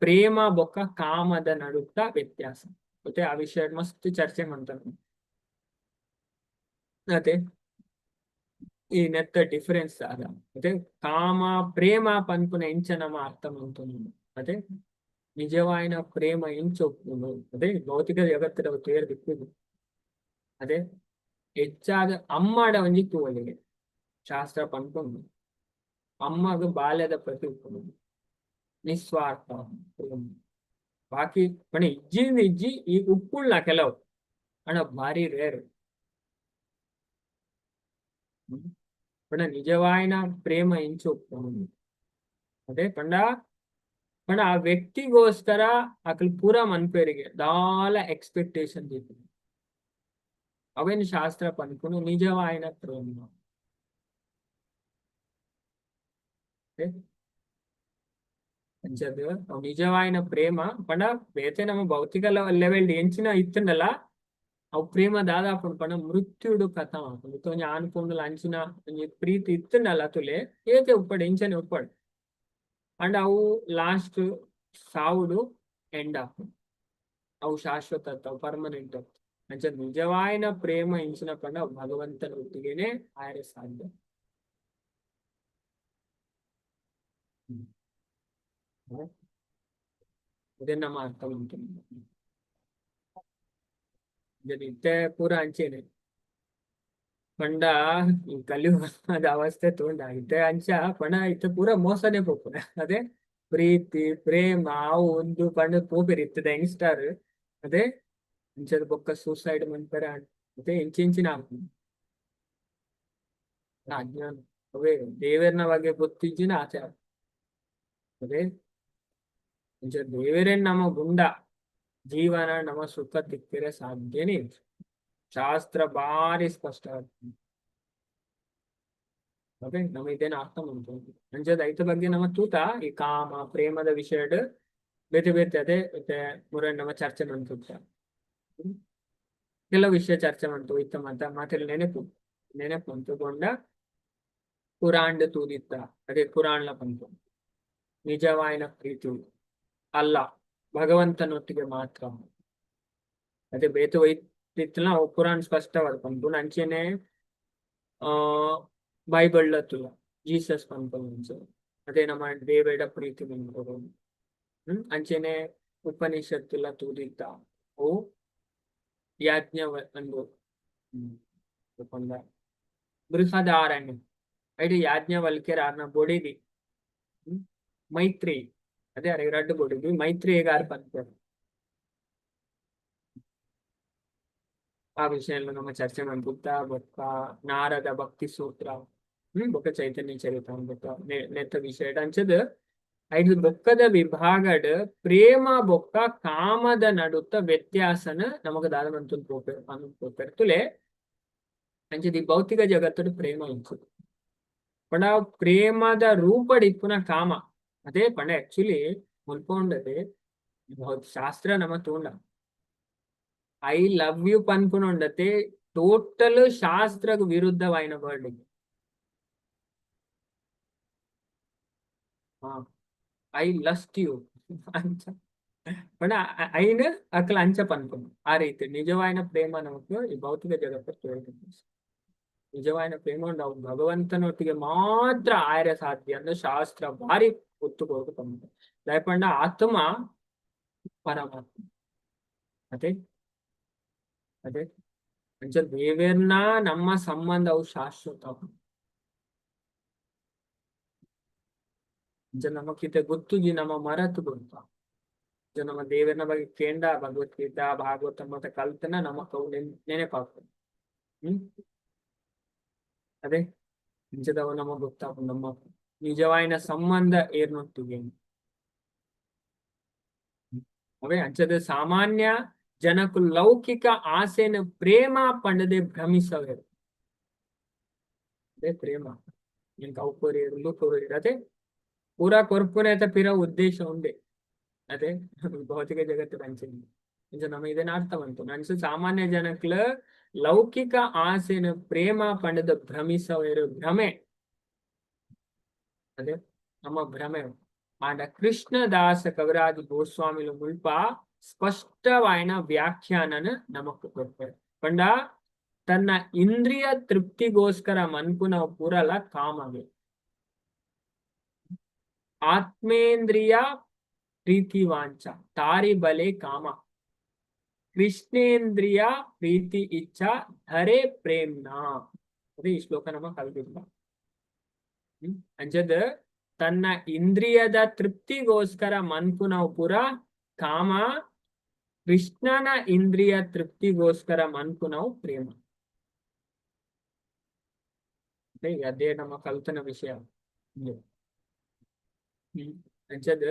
ಪ್ರೇಮ ಬೊಕ್ಕ ಕಾಮದ ನಡುತ್ತ ವ್ಯತ್ಯಾಸ ಮತ್ತೆ ಆ ವಿಷಯ ಮಸ್ತ್ ಚರ್ಚೆ ಮಾಡ್ತಾರೆ ಮತ್ತೆ ಈ ನೆತ್ತ ಡಿಫರೆನ್ಸ್ ಅದ ಮತ್ತೆ ಕಾಮ ಪ್ರೇಮ ಪನ್ಪುನ ಎಂಚ ನಮ್ಮ ಅರ್ಥ ಮಾಡ್ತಾನೆ ಮತ್ತೆ ನಿಜವಾಯಿನ ಪ್ರೇಮ ಎಂಚೊಪ್ಪುನು ಅದೇ ಭೌತಿಕ ಜಗತ್ತಿನ ತೇರ್ ದಿಕ್ಕುದು ಅದೇ ಹೆಚ್ಚಾದ ಅಮ್ಮಡ ಒಂಜಿ ತೂವಲಿಗೆ ಶಾಸ್ತ್ರ ಪನ್ಕೊಂಡು ಅಮ್ಮಗ ಬಾಲ್ಯದ ಪ್ರತಿ ಉಪ್ಪುನುಡು ನಿಸ್ವಾರ್ಥ ಬಾಕಿ ಪಣ ಇಜ್ಜಿ ಈ ಉಪ್ಪುಳ್ಳ ಕೆಲವು ಹಣ ಭಾರಿ ರೇರ್ ಪಣ ನಿಜವಾಯಿನ ಪ್ರೇಮ ಇಂಚು ಉಪ್ಪುನುಡು ಅದೇ ಪಂಡ ಆ ವ್ಯಕ್ತಿಗೋಸ್ಕರ ಅಕ್ಲ್ ಪೂರ ಮನ್ಪೇರಿಗೆ ದಾಲ ಎಕ್ಸ್ಪೆಕ್ಟೇಷನ್ ಇತ್ತು ಅವೇನು ಶಾಸ್ತ್ರ ಪನ್ಕೊಂಡು ನಿಜವಾಯಿನ ಪ್ರೇಮ ನಿಜವಾಯಿನ ಪ್ರೇಮ ಪಂಡ ಬೇತೆ ನಮ್ಮ ಭೌತಿಕ ಲೆವೆಲ್ ಎಂಚಿನ ಇತ್ತಂಡಲ್ಲ ಅವು ಪ್ರೇಮ ದಾದಾಪು ಪಂಡ ಮೃತ್ಯುಡು ಕಥಾ ಮಾಡ್ಕೊಂಡು ಆನ್ಕೊಂಡು ಅಂಚಿನ ಪ್ರೀತಿ ಇತ್ತಂಡಲ್ಲ ತುಲೆ ಏತೆ ಉಪ್ಪಡು ಎಂಚನೆ ಉಪ್ಪಡು ಅಂಡ್ ಅವು ಲಾಸ್ಟ್ ಸಾವುಡು ಎಂಡ್ ಆಪು ಅವು ಶಾಶ್ವತ ಅವು ಪರ್ಮನೆಂಟ್ ಅಂಚ ನಿಜವಾಯಿನ ಪ್ರೇಮ ಇಂಚಿನ ಪಂಡ ಭಗವಂತನ ಒಟ್ಟಿಗೆನೆ ಆಯ್ರೆ ಸಾಧ್ಯ ಇದೇ ನಮ್ಮ ಅರ್ಥ ಉಂಟು ಇತ್ತೆ ಪೂರ ಅಂಚೆನೆ ಪಂಡ ಈ ಕಲಿಯುಗದ ಅವಸ್ಥೆ ತಗೊಂಡ ಇತ್ತೆ ಅಂಚ ಪಂಡ ಇತ್ತೆ ಪೂರ ಮೋಸನೆ ಪೋಪುನ ಅದೇ ಪ್ರೀತಿ ಪ್ರೇಮ ಅವು ಒಂದು ಪಂಡ ಪೋಪಿರಿ ಇತ್ತದ ಯಂಗ್ಸ್ಟರ್ ಅದೇ ಅಂಚದ ಬೊಕ್ಕ ಸೂಸೈಡ್ ಮನ್ಪರ ಮತ್ತೆ ಇಂಚಿನ ಅಜ್ಞಾನ ಅವೇ ದೇವರನ ಬಗ್ಗೆ ಗೊತ್ತಿಜ್ಜಿನ ಆಚಾರ ಅದೇ ದೇವರೇ ನಮ್ಮ ಗುಂಡ ಜೀವನ ನಮ್ಮ ಸುಖ ತಿಕ್ಕಿರೆ ಸಾಧ್ಯನೇ ಶಾಸ್ತ್ರ ಬಾರಿ ಸ್ಪಷ್ಟ ಓಕೆ ನಮ್ಮ ಇದೇನು ಅರ್ಥ ಮಾಡ್ತೀವಿ ಅಂಚದ ಐತ ಬಗ್ಗೆ ನಮ್ಮ ತೂತ ಈ ಕಾಮ ಪ್ರೇಮದ ವಿಷಯ ಬೇತೆ ಬೇತೆ ಅದೇ ಮತ್ತೆ ಮುರ ನಮ್ಮ ಚರ್ಚೆ ಮಾಡ್ತುತ್ತ ಕೆಲವು ವಿಷಯ ಚರ್ಚೆ ಮಾಡ್ತು ಇತ್ತ ಮಾತೆಲ್ಲ ನೆನಪು ಅಂತಕೊಂಡ ಕುರಾಂಡ್ ತೂದಿತ್ತ ಅದೇ ಕುರಾಣ್ಲ ಬಂತು ನಿಜವಾಯಿನ ಪ್ರೀತಿ ಅಲ್ಲ ಭಗವಂತನೊಟ್ಟಿಗೆ ಮಾತ್ರ ಅದೇ ಬೇತು ವೈತಿತ್ತಲ್ಲ ಕುರಾನ್ ಸ್ಪಷ್ಟವಾದ ಪಂಪು ಅಂಚೆನೆ ಬೈಬಲ್ ತುಲ ಜೀಸಸ್ ಪಂಪು ಅದೇ ನಮ್ಮ ದೇವೇಡ ಪ್ರೀತಿ ಬಂದು ಅಂಚೆನೆ ಉಪನಿಷತ್ತುಲ ತೂದಿತ್ತ ಓ ಯಾಜ್ಞ ಒಂದು ಬೃಹದಾರಣ್ಯ ಐದು ಯಾಜ್ಞವಲ್ಕ್ಯರ ಆರ್ನ ಬೊಡಿದಿ ಮೈತ್ರಿ ಅದೇ ಅರೆ ರಡ್ಡು ಬೊಡಿದಿ ಮೈತ್ರಿ ಹೇಗಾರು ಬಂತಾರೆ ಆ ವಿಷಯ ನಮ್ಮ ಚರ್ಚೆ ಮಾಡ್ಬುತ್ತ ಬೊಕ್ಕ ನಾರದ ಭಕ್ತಿ ಸೂತ್ರ ಬೊಕ್ಕ ಚೈತನ್ಯ ಚರಿತ ಬೊಕ್ಕ ನೆತ್ತ ವಿಷಯ ಅಂಚದ ಐದು ಬೊಕ್ಕದ ವಿಭಾಗಡ್ ಪ್ರೇಮ ಬೊಕ್ಕ ಕಾಮದ ನಡುತ್ತ ವ್ಯತ್ಯಾಸನ ನಮಗ ದಾದವಂತು ತುಲೆ ಅಂಚದ ಈ ಭೌತಿಕ ಜಗತ್ತದ ಪ್ರೇಮ ಇಂಚು ಪಂಡ ಪ್ರೇಮದ ರೂಪಡಿಪ್ಪುನ ಕಾಮ ಅದೇ ಪಂಡ ಆಕ್ಚುಲಿ ಮುಲ್ಪೊಂಡದೆ ಶಾಸ್ತ್ರ ನಮ್ಮ ತೋಂಡ ಐ ಲವ್ ಯು ಪನ್ಪುನೊಂಡತೆ ಟೋಟಲ್ ಶಾಸ್ತ್ರಗ್ ವಿರುದ್ಧವಾಯಿನ ವರ್ಡ್ ಐ ಲಸ್ಟ್ ಯು ಅಂಚ ಪಂಡ ಐನ ಅಕ್ಲ ಅಂಚ ಪನ್ಪುನು ಆ ರೀತಿ ನಿಜವಾಯಿನ ಪ್ರೇಮ ನಮಕ್ ಈ ಭೌತಿಕ ಜಗತ್ತ ನಿಜವಾಯಿನ ಪ್ರೇಮ ನಾವು ಭಗವಂತನೊಟ್ಟಿಗೆ ಮಾತ್ರ ಆಯ್ರ ಸಾಧ್ಯ ಅಂದ್ರೆ ಶಾಸ್ತ್ರ ಭಾರಿ ಒತ್ತುಕೋದು ತಂದ ದಯಪಂಡ ಆತ್ಮ ಪರಮಾತ್ಮ ಅದೇ ಅದೇ ಅಂಚ ದೇವೇರ್ನ ನಮ್ಮ ಸಂಬಂಧ ಅವು ಶಾಶ್ವತ ನಮಕಿಂತ ಗೊತ್ತುಜಿ ನಮ್ಮ ಮರತು ಗೊತ್ತ ನಮ್ಮ ದೇವರನ ಬಗ್ಗೆ ಕೇಂದ್ರ ಭಗವದ್ಗೀತಾ ಭಾಗವತ ಮತ್ತೆ ಕಲ್ತನ ನಮಕ್ ಅವು ನೆನಪಾಗ್ತದೆ ಅದೇ ನಿಜದವ ನಮಗ್ ಗೊತ್ತಾಗ ನಮ್ಮ ನಿಜವಾಯಿನ ಸಂಬಂಧ ಏರ್ನೊಟ್ಟಿಗೆ ಅವೇ ಅಂಚದ ಸಾಮಾನ್ಯ ಜನಕು ಲೌಕಿಕ ಆಸೆನ ಪ್ರೇಮ ಪಂಡದೆ ಭ್ರಮಿಸವೇ ಅದೇ ಪ್ರೇಮ ಇಂಕ ಉಪ್ಪುರೇರು ಲೂಪುರೇರು ಅದೇ ಪೂರಾ ಕೊರ್ಪುನೇತ ಪಿರ ಉದ್ದೇಶ ಉಂಡೆ ಅದೇ ಭೌತಿಕ ಜಗತ್ತು ಪಂಚಮಿ ನಮ್ಮ ಇದನ್ನ ಅರ್ಥ ಬಂತು ನನ್ಸು ಸಾಮಾನ್ಯ ಜನಕ್ಲ ಲೌಕಿಕ ಆಸೆನ ಪ್ರೇಮ ಪಂಡದ ಭ್ರಮಿಸವೇರು ಭ್ರಮೆ ಅದೇ ನಮ್ಮ ಭ್ರಮೆ ಆಂಡ ಕೃಷ್ಣದಾಸ ಕವಿರಾಜ ಗೋಸ್ವಾಮಿಲು ಮುಲ್ಪ ಸ್ಪಷ್ಟವಾಯಿನ ವ್ಯಾಖ್ಯಾನನ ನಮಕ್ ಕೊಡ್ತಾರೆ ಪಂಡ ತನ್ನ ಇಂದ್ರಿಯ ತೃಪ್ತಿಗೋಸ್ಕರ ಮನ್ಪುನ ಪೂರಲ ಕಾಮವೇ ಆತ್ಮೇಂದ್ರಿಯ ಪ್ರೀತಿ ವಾಂಚ ತಾರಿ ಬಲೆ ಕಾಮ ಕೃಷ್ಣೇಂದ್ರಿಯ ಪ್ರೀತಿ ಇಚ್ಛಾ ಧರೆ ಪ್ರೇಮ್ನ ಅದೇ ಈ ಶ್ಲೋಕ ನಮ್ಮ ಕಲ್ತಿಲ್ಲ ಅಂಜದ ತನ್ನ ಇಂದ್ರಿಯದ ತೃಪ್ತಿಗೋಸ್ಕರ ಮನ್ಪುನ ಪುರ ಕಾಮ ಕೃಷ್ಣನ ಇಂದ್ರಿಯ ತೃಪ್ತಿಗೋಸ್ಕರ ಮನ್ಪುನವು ಪ್ರೇಮ ಅದೇ ನಮ್ಮ ಕಲ್ತನ ವಿಷಯ ಅಂಚದ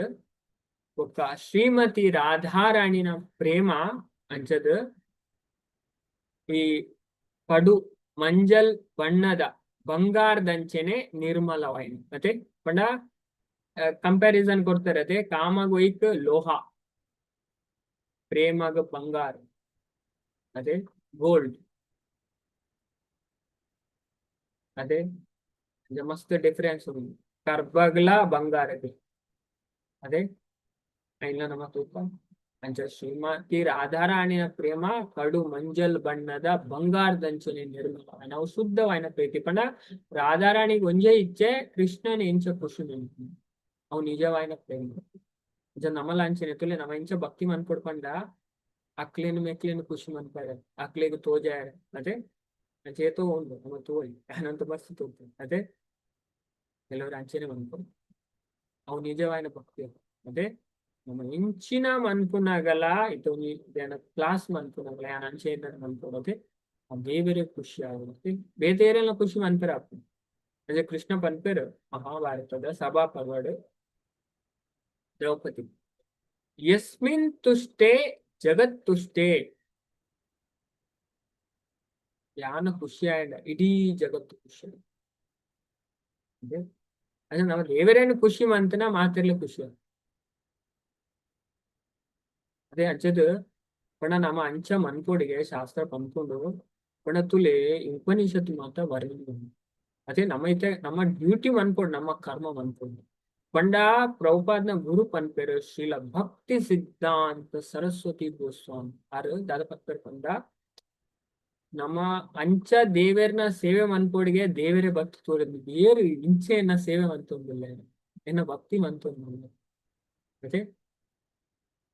ಒಕ್ಕ ಶ್ರೀಮತಿ ರಾಧಾರಾಣಿನ ಪ್ರೇಮ ಅಂಚದ ಈ ಕಡು ಮಂಜಲ್ ಬಣ್ಣದ ಬಂಗಾರದಂಚೆನೆ ನಿರ್ಮಲವಾಯಿನ ಮತ್ತೆ ಪಂಡ ಕಂಪ್ಯಾರಿಸನ್ ಕೊಡ್ತಾರೆ ಅದೇ ಕಾಮಗೊಯ್ಕ್ ಲೋಹ ಪ್ರೇಮಗ ಬಂಗಾರ ಅದೇ ಗೋಲ್ಡ್ ಅದೇ ಮಸ್ತ್ ಡಿಫರೆನ್ಸ್ ఉంది ಕರ್ಬಗ್ಲ ಬಂಗಾರಕ್ಕೆ ಅದೇ ಇಲ್ಲ ನಮ್ಮ ತೂಕ ಅಂಚ ಶ್ರೀಮತಿ ರಾಧಾರಾಣಿಯ ಪ್ರೇಮ ಕಡು ಮಂಜಲ್ ಬಣ್ಣದ ಬಂಗಾರದಂಚನೆ ನಿರ್ಮಲ ನಾವು ಶುದ್ಧವಾಯಿನ ಪ್ರೀತಿ ಪಂಡ ರಾಧಾರಾಣಿಗೆ ಒಂಜೇ ಇಚ್ಛೆ ಕೃಷ್ಣನ ಎಂಚ ಖುಷಿ ನೆನ್ಪು ಅವು ನಿಜವಾಯಿನ ಪ್ರೇಮ ನಮ್ಮಲ ಅಂಚನೆ ತುಲೆ ನಮ್ಮ ಇಂಚ ಭಕ್ತಿ ಮನ್ಪಡ್ಕೊಂಡ ಅಕ್ಲೇನು ಮೆಕ್ಲೇನು ಖುಷಿ ಮನ್ಪಾರ ಅಕ್ಲೇಗೆ ತೋಜಾರ ಅದೇ చేతో ఉండు ನಮ್ಮ ತೋಳಿ ಅನಂತ ಬಸ್ತು ತೋಗ್ತದೆ ಅದೇ ಕೆಲವರು ಅಂಚೆನೆ ಮನ್ಕೊಂಡು ಅವು ನಿಜವಾಯಿನ ಭಕ್ತಿ ಅದೇ ನಮ್ಮ ಇಂಚಿನ ಮನ್ಪುನಗಲ ಇದು ಕ್ಲಾಸ್ ಮನ್ಪುನಗಲ ಯಾನ್ ಅಂಚೆ ಮನ್ಪೋಡೋದೆ ಬೇರೆ ಖುಷಿ ಆಗುತ್ತೆ ಬೇರೆಲ್ಲ ಖುಷಿ ಮನ್ಪೇರ ಆಗ್ತದೆ ಅದೇ ಕೃಷ್ಣ ಪನ್ಪೇರು ಮಹಾಭಾರತದ ಸಭಾ ಪರ್ವಡ್ ದ್ರೌಪದಿ ಯಸ್ಮಿನ್ ತುಷ್ಟೇ ಜಗತ್ ತುಷ್ಟೇ ಯಾನ ಖುಷಿ ಆಯ್ದ ಇಡೀ ಜಗತ್ತು ಖುಷಿ ಅದೇ ಅದು ನಾವು ದೇವರೇನು ಖುಷಿ ಮಂತನ ಮಾತಿರ್ಲಿ ಖುಷಿ ಅದೇ ಅಂಚದು ಪಣ ನಮ್ಮ ಅಂಚ ಮನ್ಕೋಡಿಗೆ ಶಾಸ್ತ್ರ ಪಂದ್ಕೊಂಡು ಪಣ ತುಲೆ ಉಪನಿಷತ್ತು ಮಾತ ಬರಲಿಲ್ಲ ಅದೇ ನಮ್ಮ ಡ್ಯೂಟಿ ಅನ್ಕೊಂಡು ನಮ್ಮ ಕರ್ಮ ಅನ್ಕೊಂಡು ಪಂಡ ಪ್ರಭುಪಾದ್ನ ಗುರು ಪನ್ಪೇರು ಶ್ರೀಲ ಭಕ್ತಿ ಸಿದ್ಧಾಂತ ಸರಸ್ವತಿ ಗೋಸ್ವಾಮಿ ಆರು ದಾದ ಪಕ್ಪೇರು ಪಂಡ ನಮ್ಮ ಅಂಚ ದೇವರನ್ನ ಸೇವೆ ಮನ್ಕೋಡಿಗೆ ದೇವರೇ ಭಕ್ತಿ ತೋರಿದ್ ಬೇರೆ ಇಂಚೆಯನ್ನ ಸೇವೆ ಮಂತೊಂದಿಲ್ಲ ಎನ್ನ ಭಕ್ತಿ ಮಂತೊಂದಿಲ್ಲ ಅದೇ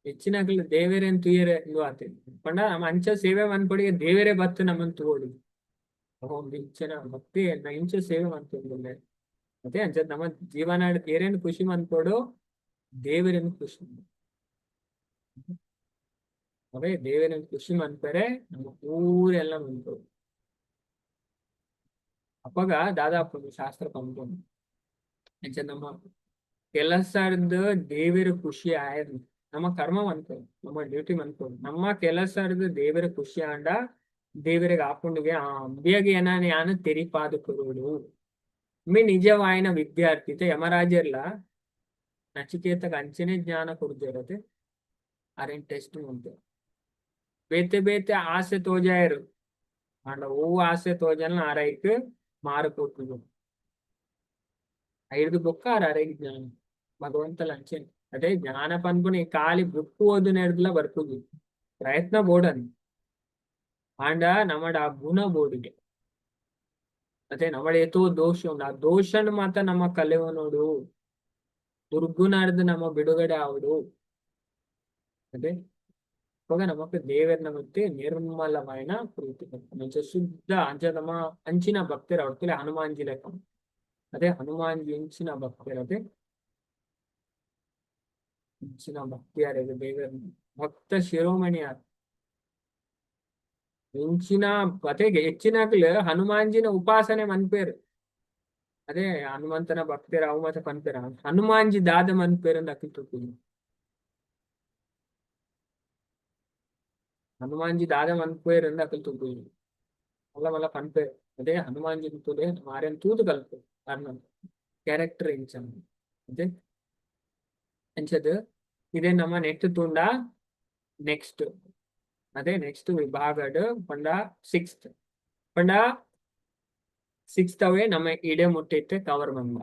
ಹೆಚ್ಚಿನಾಗ್ಲಿ ದೇವರೇನ್ ತುಯ್ಯರೆ ಇದು ಆತ ಪಂಡ ನಮ್ಮ ಅಂಚ ಸೇವೆ ಮನ್ಕೋಡಿಗೆ ದೇವರೇ ಭಕ್ತಿ ನಮ್ಮನ್ ತೋಡಿ ಒಂದು ಇಂಚಿನ ಭಕ್ತಿ ಇಂಚ ಸೇವೆ ಮಂತೊಂದಿಲ್ಲ ಅದೇ ಅಂಚದ್ ನಮ್ಮ ಜೀವನ ಬೇರೇನು ಖುಷಿ ಮಂದ್ಕೊಡು ದೇವರೇನು ಖುಷಿ ಅವೇ ದೇವರೇನು ಖುಷಿ ಮಂತಾರೆ ನಮ್ಮ ಊರೆಲ್ಲ ಮಂತ್ರು ಅಪ್ಪಗ ದಾದಾಪು ಶಾಸ್ತ್ರ ಪಂಕೊಂಡು ಅಂಚ ನಮ್ಮ ಕೆಲಸದ ದೇವರ ಖುಷಿ ಆಯ್ದು ನಮ್ಮ ಕರ್ಮ ಮಂತ್ರು ನಮ್ಮ ಡ್ಯೂಟಿ ಮಂತ್ರು ನಮ್ಮ ಕೆಲಸದ ದೇವರ ಖುಷಿ ಆಂಡ ದೇವರಿಗೆ ಹಾಕೊಂಡ್ಗೆ ಅಂಬಿಯಾಗಿ ಏನಾನೆ ಯಾನು ತೆರಿಪಾದು ಕೊರುಡು మీ నిజమైన విద్యార్థి యమరాజర్ల నచికేతకు అంచనే జ్ఞాన కొడుతుంది అరేం టెస్ట్ ఉంటుంది ಬೇತೆ ಬೇತೆ ಆಸೆ ತೋಜಾಯರು ಅಂಡ ಓ ಆಸೆ ತೋಜನ ಅರೈಕ್ ಮಾರುಕೊಟ್ಟು ಐದು ಬೊಕ್ಕ ಅರೈಕ್ ಜ್ಞಾನ ಭಗವಂತಲ ಅಂಚೆ ಅದೇ ಜ್ಞಾನ ಪನ್ಪುನಿ ಖಾಲಿ ಬುಕ್ ಓದು ನೆಡ್ದಲ ಬರ್ತದೆ ಪ್ರಯತ್ನ ಬೋಡನ್ ಆಂಡ ನಮ್ಮಡ ಆ ಗುಣ ಬೋಡಿಗೆ ಅದೇ ನಮ್ಮ ಏತೋ ದೋಷ ಉಂಟು ಆ ದೋಷನ ಮಾತ್ರ ನಮ್ಮ ಕಲೆವ ನೋಡು ದುರ್ಗುಣಾರ್ದು ನಮ್ಮ ಬಿಡುಗಡೆ ಆವಡು ಅದೇ ಇವಾಗ ನಮಕ್ ದೇವರನ್ನ ಮತ್ತೆ ನಿರ್ಮಲమైన ಪ್ರೀತಿ మంచి శుద్ధ అంచ ನಮ್ಮ ಅಂಚಿನ ಭಕ್ತರು ಅವ್ರ ಹನುಮಾನ್ಜಿ ಲೆಕ್ಕ ಅದೇ ಹನುಮಾನ್ಜಿ ಇಂಚಿನ ಭಕ್ತರು ಅದೇ ಇಂಚಿನ ಭಕ್ತಿಯಾರ ದೇವರ ಭಕ್ತ ಶಿರೋಮಣಿ ಯಾರು ಇಂಚಿನ ಪತೆಗೆ ಹೆಚ್ಚಿನಾಗ್ಲು ಹನುಮಾನ್ಜಿನ ಉಪಾಸನೆ ಮನ್ಪೇರು ಅದೇ ಹನುಮಂತನ ಭಕ್ತರು ಅವು ಮತ್ತೆ ಪನ್ಪೇರ ಹನುಮಾನ್ಜಿ ದಾದ ಮನ್ಪೇರು ಅಂತ ಅಕ್ಕಿಟ್ಟು ಹನುಮಾನ್ಜಿ ದಾದ ಮನ್ಪೇರು ಅಂತ ಅಕ್ಕಲ್ ತುಪ್ಪು ಮಲ್ಲ ಮಲ್ಲ ಪನ್ಪೇರು ಅದೇ ಹನುಮಾನ್ಜಿ ತುದೆ ಮಾರೇನ್ ತೂದು ಕಲ್ಪು ಕಾರಣ ಕ್ಯಾರೆಕ್ಟರ್ ಇಂಚ ಅದೇ ಅಂಚದು ಇದೇ ನಮ್ಮ ನೆಟ್ ತುಂಡ ನೆಕ್ಸ್ಟ್ ಅದೇ ನೆಕ್ಸ್ಟ್ ವಿಭಾಗಡ್ ಪಂಡ ಸಿಕ್ಸ್ತ್ ಅವೇ ನಮ್ಮ ಇಡೆ ಮುಟ್ಟಿತ್ತೆ ಕವರ್ ಬಂದ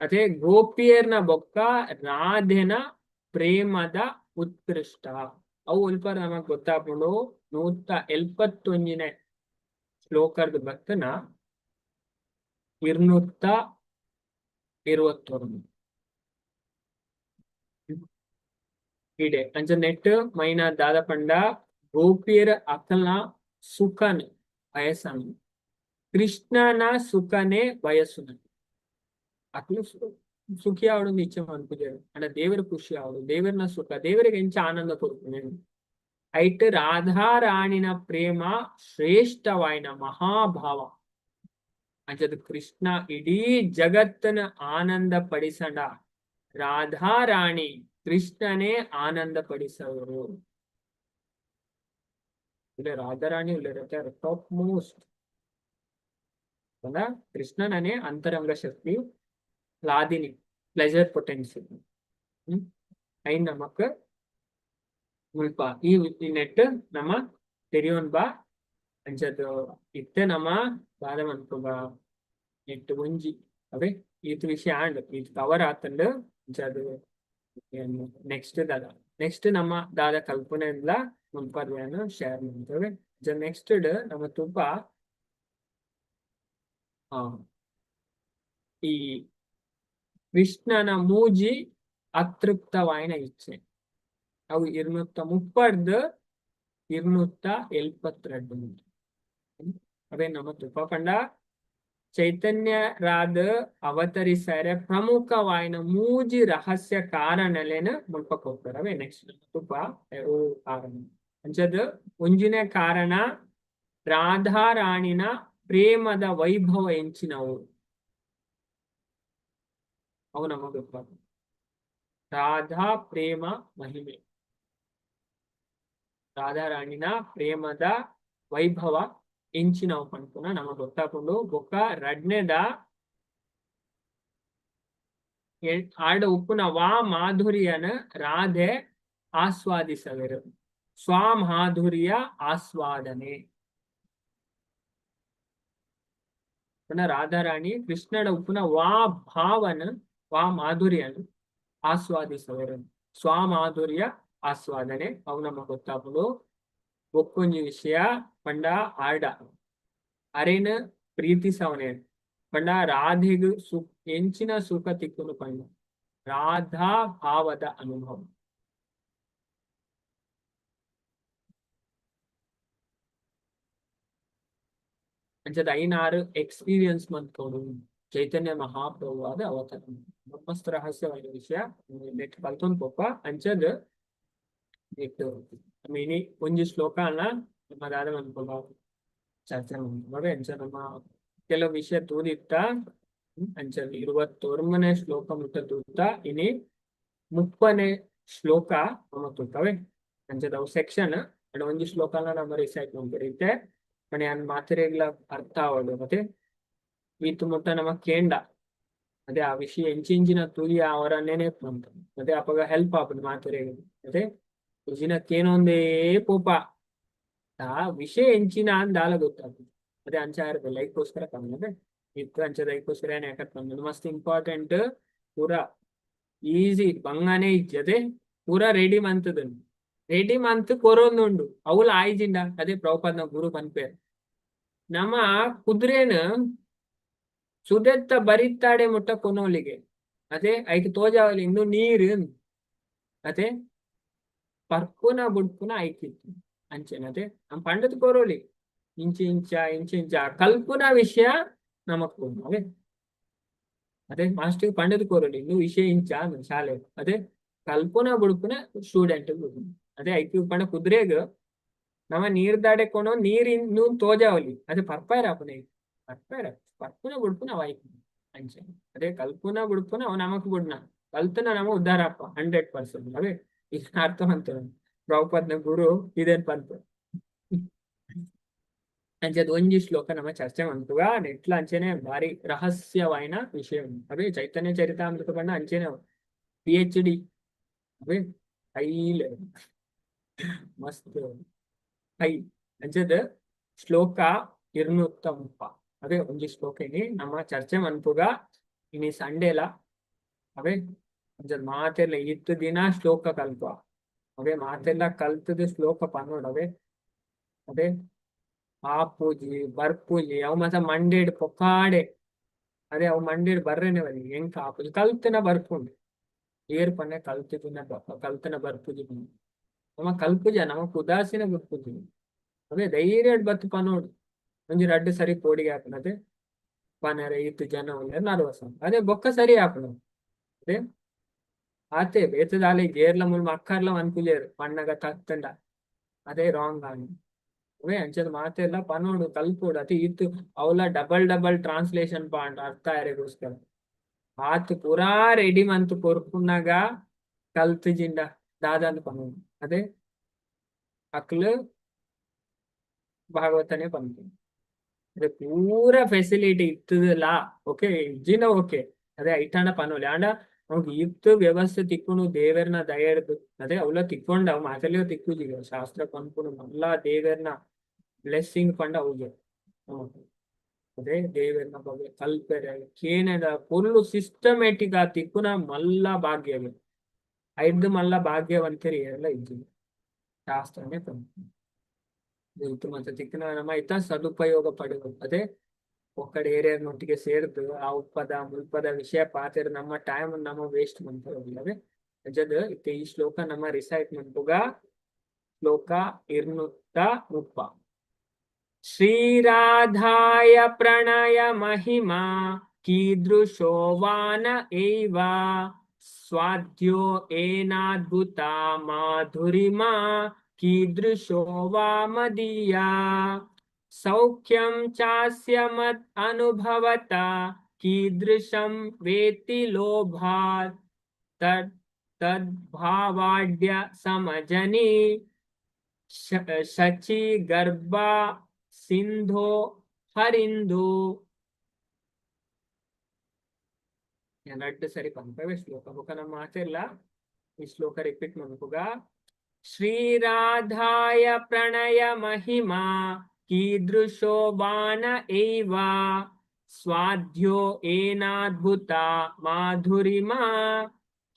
ಅದೇ ಗೋಪಿಯರ್ನ ಬೊಕ್ಕ ರಾಧೆನ ಪ್ರೇಮದ ಉತ್ಕೃಷ್ಟ ಅವು ಅಲ್ಪ ನಮಗ್ ಗೊತ್ತಾಗ್ಕೊಂಡು 171ನೇ ಶ್ಲೋಕದ ಭಕ್ತನ 221 ಇಡೆ ಅಂಚ ನೆಟ್ ಮೈನ ದಾದ ಪಂಡ ಗೋಪಿಯರ ಅಕಲ್ನ ಸುಖನ್ ಬಯಸನ್ ಕೃಷ್ಣನ ಸುಖನೇ ಬಯಸುನ ಅಕ್ಲು ಸುಖಿ ಆವಡು ಇಚ್ಛೆ ಅನ್ಪುಜಾರು ಅಂಡ ದೇವರ ಖುಷಿ ಆವಡು ದೇವರನ ಸುಖ ದೇವರಿಗೆ ಎಂಚ ಆನಂದ ಕೊಡ್ತೀನಿ ಐಟ್ ರಾಧಾರಾಣಿನ ಪ್ರೇಮ ಶ್ರೇಷ್ಠವಾಯಿನ ಮಹಾಭಾವ ಅಂಚದ ಕೃಷ್ಣ ಇಡೀ ಜಗತ್ತನ ಆನಂದ ಪಡಿಸಂಡ ರಾಧಾರಾಣಿ ಕೃಷ್ಣನೇ ಆನಂದ ಪಡಿಸವರು ಇಲ್ಲ ರಾಧಾರಾಣಿ ಇಲ್ಲರತ್ತೆ ಟಾಪ್ ಮೋಸ್ಟ್ ಕೃಷ್ಣನೇ ಅಂತರಂಗ ಶಕ್ತಿ ಲಾದಿನಿ ಪ್ಲೆಜರ್ ಪೊಟೆನ್ಷಿಯಲ್ ಐನ್ ನಮಕ್ ಮುಲ್ಪ ಈ ನೆಟ್ ನಮ್ಮ ತೆರಿಯೋನ್ ಬಾ ಅಂಚದು ಇತ್ತೆ ನಮ್ಮ ಬಾದ ಮನ್ಪುಗ ನೆಟ್ ಒಂಜಿ ಅವೇ ಈತ್ ವಿಷಯ ಆಂಡ್ ಈತ್ ಕವರ್ ಆತಂಡ್ ಅಂಚದು ನೆಕ್ಸ್ಟ್ ನಮ್ಮ ದಾದ ಕಲ್ಪನೆಯಿಂದ ಮುಂಪರ್ವನ್ನು ಶೇರ್ ಮಾಡ್ತೇವೆ ನೆಕ್ಸ್ಟ್ ನಮ್ಮ ತುಪ್ಪ ಈ ಕೃಷ್ಣನ ಮೂಜಿ ಅತೃಪ್ತವಾಯಿನ ಇಚ್ಛೆ ಅವು 232 ಅವೇ ನಮ್ಮ ತುಪ್ಪ ಪಂಡ ಚೈತನ್ಯರಾದ ಅವತರಿಸರೆ ಪ್ರಮುಖವಾಯಿನ ಮೂಜಿ ರಹಸ್ಯ ಕಾರಣಲೇನ ಮುಲ್ಪಕ್ ಹೋಗ್ತಾರವೇ ನೆಕ್ಸ್ಟ್ ತುಪ್ಪ ಕಾರಣ ಅಂಚದ ಒಂಜಿನ ಕಾರಣ ರಾಧಾರಾಣಿನ ಪ್ರೇಮದ ವೈಭವ ಎಂಚಿನವು ಅವು ನಮಗೆ ಗೊತ್ತಾಗ ರಾಧಾ ಪ್ರೇಮ ಮಹಿಮೆ ರಾಧಾರಾಣಿನ ಪ್ರೇಮದ ವೈಭವ ಎಂಚಿನವು ಪಂಪುನ ನಮಗ್ ಗೊತ್ತಾಕೊಂಡು ಬೊಕ್ಕ ರಡ್ನೆದ ಆಡ ಉಪ್ಪುನ ವಾ ಮಾಧುರ್ಯನ ರಾಧೆ ಆಸ್ವಾದಿಸವೆರು. ಸ್ವಾಮಾಧುರ್ಯ ಆಸ್ವಾದನೆ. ರಾಧಾರಾಣಿ ಕೃಷ್ಣನ ಉಪ್ಪುನ ವಾ ಭಾವನ ವಾ ಮಾಧುರ್ಯನ ಆಸ್ವಾದಿಸವೆರು. ಸ್ವಾಮಾಧುರ್ಯ ಆಸ್ವಾದನೆ ಅವು ನಮಗ್ ಗೊತ್ತಾಗ್ಬೋದು. ಒಕ್ಕೊಂಜಿ ವಿಷಯ ಪಂಡ ಆಡ ಅರೇನ ಪ್ರೀತಿಸವನೆ ಪಂಡ ರಾಧೆಗು ಎಂಚಿನ ಸುಖ ತಿಕ್ಕುನು ಪಂಡ ರಾಧಾ ಭಾವದ ಅನುಭವ. ಅಂಚದ ಐನಾರು ಎಕ್ಸ್ಪೀರಿಯನ್ಸ್ ಮಂತ್ಕೊಂಡು ಚೈತನ್ಯ ಮಹಾಪ್ರಭು ಆದ ಅವತಾರ ಮಸ್ತ್ ರಹಸ್ಯವಾದ ವಿಷಯ ನೆಟ್ ಕಲ್ತೊಂದು ಪೋಪ ಅಂಚದ ನೆಟ್ ಮೀನಿ ಒಂಜಿ ಶ್ಲೋಕ ಅಲ್ಲ ನಮ್ಮದಾದ ಅನ್ಕೋಬ ಚರ್ಚೆ ಮಾಡ್ತಾರೆ. ಅಂಚ ನಮ್ಮ ಕೆಲವು ವಿಷಯ ತೂದಿತ್ತ ಅಂಚದ 21ನೇ ಶ್ಲೋಕ ಮುಟ್ಟ ತೂತ ಇನಿ 30ನೇ ಶ್ಲೋಕ ನಮ್ಮ ತೂತವೆ. ಅಂಚದ ಅವು ಸೆಕ್ಷನ್ ಅಂಡ್ ಒಂಜಿ ಶ್ಲೋಕನ ನಮ್ಮ ರಿಸೈಟ್ ಮಾಡ್ತಿರುತ್ತೆ ಮನೆ ಅನ್ ಮಾತ್ರೆಗಳ ಅರ್ಥ ಆವಡು. ಮತ್ತೆ ಈತು ಮುಟ್ಟ ನಮ್ಮ ಕೇಂಡ ಅದೇ ಆ ವಿಷಯ ಎಂಚಿಂಚಿನ ತುಲಿಯ ಅವರನ್ನೇನೆ ಬಂತ ಮತ್ತೆ ಅಪಗ ಹೆಲ್ಪ್ ಆಪದು ಮಾತ್ರೆಗಳು. ಮತ್ತೆ ಉಜಿನಕ್ಕೇನೊಂದೇ ಪೋಪ ಆ ವಿಷಯ ಎಂಚಿನ ಅಂದಾಲ ಗೊತ್ತಾಗ್ತದೆ. ಅದೇ ಅಂಚಾರ ಲೈಕ್ಗೋಸ್ಕರ ಕಮ್ಮಿ ಇತ್ತು ಅಂಚದ ಲೈಕ್ಗೋಸ್ಕರ ಏನ್ ಯಾಕತ್ ಬಂದ ಮಸ್ತ್ ಇಂಪಾರ್ಟೆಂಟ್ ಪೂರಾ ಈಸಿ ಬಂಗಾನೆ ಇಜ್ಜದೆ ಪೂರಾ ರೆಡಿ ಮಂತದ ರೆಡಿ ಮಂತ್ ಕೊರೊಂದುಂಡು ಅವಳ ಆಯ್ಜಿಂಡ ಅದೇ ಪ್ರಭುಪಾದ ಗುರು ಪನ್ಪೇರ್ ನಮ್ಮ ಕುದುರೆನ ಸುದೆತ್ತ ಬರಿತಾಡೆ ಮುಟ್ಟ ಕೊನೋಲಿಗೆ ಅದೇ ಐಕ್ ತೋಜಾವಲಿ ಇನ್ನು ನೀರು ಅದೇ ಪರ್ಪುನ ಬುಡ್ಪುನ ಐಕಿತ್ತು ಅಂಚೆನದೆ ನಮ್ಮ ಪಂಡದ ಕೊರೋಲಿ ಇಂಚ ಕಲ್ಪನಾ ವಿಷಯ ನಮಕ್ ಅವೇ ಅದೇ ಮಾಸ್ಟರ್ ಪಂಡದ ಕೊರೋಲಿ ಇನ್ನು ವಿಷಯ ಇಂಚ ಶಾಲೆ ಅದೇ ಕಲ್ಪನಾ ಬುಡ್ಪುನ ಸ್ಟೂಡೆಂಟ್ ಅದೇ ಐಕ್ಯು ಪಂಡ ಕುದುರೆಗ ನಮ್ಮ ನೀರ್ ದಾಡೆ ಕೊನೋ ನೀರಿನ್ನು ತೋಜಾವಲಿ ಅದೇ ಪರ್ಪಾಯರಾಪುನ ಪರ್ಪುನ ಬುಡ್ಪುನ ಅವ ಐಕ್ ಅಂಚೆ ಅದೇ ಕಲ್ಪನಾ ಬುಡ್ಪುನ ಅವ ನಮಕ್ ಬುಡ್ನ ಕಲ್ತನ ನಮ ಉದ್ಧಾರಪ್ಪ 100%. ಅವೇ ಈಗ ಅರ್ಥ ಅಂತ ಪ್ರಭುಪಾದ್ನ ಗುರು ಇದೇನ್ ಪಂತ ಅಂಚೆದು ಒಂಜಿ ಶ್ಲೋಕ ನಮ್ಮ ಚರ್ಚೆ ಮಾಡ್ತುವ ನೆಟ್ಲ ಅಂಚೆನೆ ಭಾರಿ ರಹಸ್ಯವಾಯಿನ ವಿಷಯ. ಅವೇ ಚೈತನ್ಯ ಚರಿತಾಮೃತ ಬಣ್ಣ ಅಂಚೆನೆ PhD ಅವೇ ಹೈ ಲೆವೆಲ್ ಮಸ್ತ್ ಹೈ ಅಂಚದ ಶ್ಲೋಕ 230 ಅವೇ ಒಂಜಿ ಶ್ಲೋಕ ಇನಿ ನಮ್ಮ ಚರ್ಚೆ ಮನ್ಪುಗ ಇನಿ ಸಂಡೇಲ ಅವೇ ಅಂಚದ ಮಾತೆಲ್ಲ ಇತ್ತು ದಿನ ಶ್ಲೋಕ ಕಲ್ಪ ಅವೇ ಮಾತೆಲ್ಲ ಕಲ್ತದ ಶ್ಲೋಕ ಪನ್ನೋಡ್ ಅವೇ ಅದೇ ಆ ಪೂಜಿ ಬರ್ಪೂಜಿ ಅವು ಮತ ಮಂಡೇಡ್ ಪೊಕ್ಕಾಡೆ ಅದೇ ಅವು ಮಂಡೇಡ್ ಬರ್ರೇನೆ ಬರಿ ಹೆಂಗ್ ಆ ಪೂಜಿ ಕಲ್ತನ ಬರ್ಪುಂಡು ಏರ್ ಪನ್ನೆ ಕಲ್ತನ ಬರ್ಪೂಜಿ ನಮ್ಮ ಕಲ್ಪುಜ ನಮಕ್ ಉದಾಸೀನ ಬರ್ಪೂಜಿ ಅವೇ ಧೈರ್ಯ ಬತ್ತು ಪನೋಡು ಒಂಜಿ 2 ಸರಿ ಕೋಡಿಗೆ ಹಾಕನದೆ ಪನರೆ ಇತ್ತು ಜನ ಒಳ್ಳೆ ನರ್ವಸ್ ಅದೇ ಬೊಕ್ಕ ಸರಿ ಹಾಕಣ ಅದೇ ಆತೆ ಬೇತದಾಲಿ ಜೇರ್ಲ ಮುಲ್ ಮಕ್ಕರ್ಲ ಅನ್ಕುಲೇರು ಪಣ್ಣಗ ತತ್ತಂಡ ಅದೇ ರಾಂಗ್ ಆಗಿ ಅವೇ ಅಂಚದ ಮಾತೆಲ್ಲ ಪನೋಡು ಕಲ್ಪೋಡು ಅತಿ ಇತ್ತು ಅವಲ ಡಬಲ್ ಟ್ರಾನ್ಸ್ಲೇಷನ್ ಪಾಂಡ್ ಅರ್ಥ ಯಾರಿಗೋಸ್ಕರ ಆತು ಪೂರಾ ರೆಡಿ ಮಂತ್ ಕೊರ್ಪುನಾಗ ಕಲ್ತು ಜಿಂಡ ದಾದಾನ್ ಪನೋಡು ಅದೇ ಅಕ್ಲು ಭಾಗವತನೇ ಪಂತು ಅದೇ ಪೂರಾ ಫೆಸಿಲಿಟಿ ಇತ್ತದಲ್ಲ ಓಕೆ ಇಜ್ಜಿನ ಓಕೆ ಅದೇ ಐಟಾಣ ಪನೋಲಿ ಆಂಡ ಅವ್ಗೆ ಇತ್ತು ವ್ಯವಸ್ಥೆ ತಿಕ್ಕುನು ದೇವರ್ನ ದಯರ್ದು ಅದೇ ಅವಲ ತಿಕ್ಕೊಂಡ ಅವ್ ಮಾತಲ್ಲಿಯೋ ತಿಕ್ಕುಜಿಗ ಶಾಸ್ತ್ರ ಪನ್ಪುನು ಮಲ್ಲ ದೇವರ್ನ ಬ್ಲೆಸ್ಸಿಂಗ್ ಪಂಡ ಅವ್ಗೆ ಅದೇ ದೇವರ್ನ ಬಗ್ಗೆ ಕಲ್ಪೆರೆ ಕೇನದ ಫುಲ್ಲು ಸಿಸ್ಟಮೆಟಿಕ್ ಆ ತಿಕ್ಕುನ ಮಲ್ಲ ಭಾಗ್ಯವೆ ಐದು ಮಲ್ಲ ಭಾಗ್ಯವಂತರಿ ಎಲ್ಲ ಇಜ್ಜಿನ ಶಾಸ್ತ್ರನೇ ಪಂಪು ಇತ್ತು ಮತ್ತೆ ತಿಕ್ಕನ ನಮ್ಮ ಐತ ಸದುಪಯೋಗ ಪಡೆದು ಅದೇ ಒಕ್ಕಡೆ ಏರಿಯಾನೊಟ್ಟಿಗೆ ಸೇರಿದು ಆ ಉತ್ಪದ ಮುಲ್ಪದ ವಿಷಯ ಪಾತ್ರ ನಮ್ಮ ಟೈಮ್ ನಮ್ಮ ವೇಸ್ಟ್ ಮಾಡ್ತಾರಲ್ಲವೇ ಅಜದ ಇತ್ತೆ ಈ ಶ್ಲೋಕ ನಮ್ಮ ರಿಸೈಟ್ ಮಾಡ್ಬೋಗ ಶ್ಲೋಕ 230 ಶ್ರೀರಾಧಾಯ ಪ್ರಣಯ ಮಹಿಮಾ ಕೀದೃಶೋವಾನ ಏವ ಸ್ವಾದ್ಯೋ ಏನಾದ್ಭುತ ಮಾಧುರಿಮಾ ಕೀದೃಶೋ ವಾ ಮದೀಯಾ ಸೌಖ್ಯಂ ಚಾಸ್ಯ ಮತ್ ಅನುಭವತ ಕೀದೃಶಂ ವೇತಿ ಲೋಭಾತ್ ತದ್ಭಾವಾಡ್ಯ ಸಮಜನಿ ಶಚಿ ಗರ್ಭ ಸಿಂಧೋ ಹರಿಂದು నేను 2 సరి పంపవే శ్లోక బుకన మాచెల్ల ఈ శ్లోక రిపీట్ మనుకుగా శ్రీరాధాయ ప్రణయ మహిమా కీదృశో బాణ ఏవ స్వాధ్యో ఏనాద్భుత మాధురిమా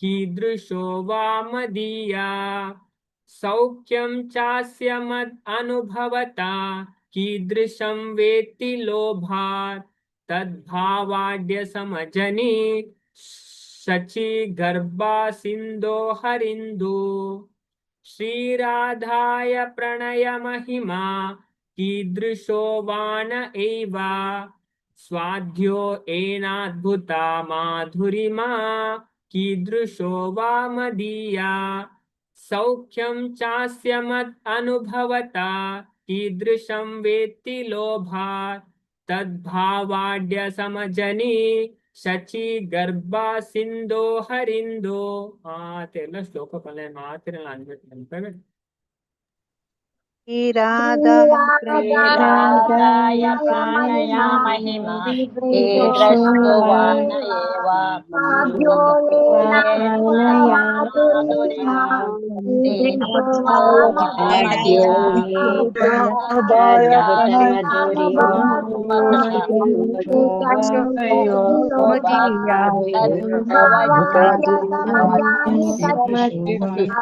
కీదృశో వా మదీయా సౌఖ్యం చాస్య మద్ అనుభవతా కీదృశం వేత్తి లోభాత్ తద్భావాడ్య సమజని శచి గర్భా సింధో హరిందు శ్రీరాధాయ ప్రణయ మహిమా కీదృశో బాణ ఏవ స్వాధ్యో ఏనాద్భుత మాధురిమా కీదృశో వా మదీయా సౌఖ్యం చాస్య మద్ అనుభవతా కీదృశం వేత్తి లోభాత్ తద్భావాడ్య సమజని ಶಚಿ ಗರ್ಭಾ ಸಿಂಧೋ ಹರಿಂದೋ ಮಾತೆಲ್ಲ ಶ್ಲೋಕ ಪಲ್ಯ ಮಾತಿರಲ್ಲ ಅನ್ಬೇಕು ಶ್ರೀರಾಧಾಯ ಪ್ರಣಯ ಮಹಿಮಾ ಕೀದೃಶೋ ಬಾಣ ಏವ ಶ್ರೀರಾಧಾಯ ಪ್ರಣಯ ಮಹಿಮಾ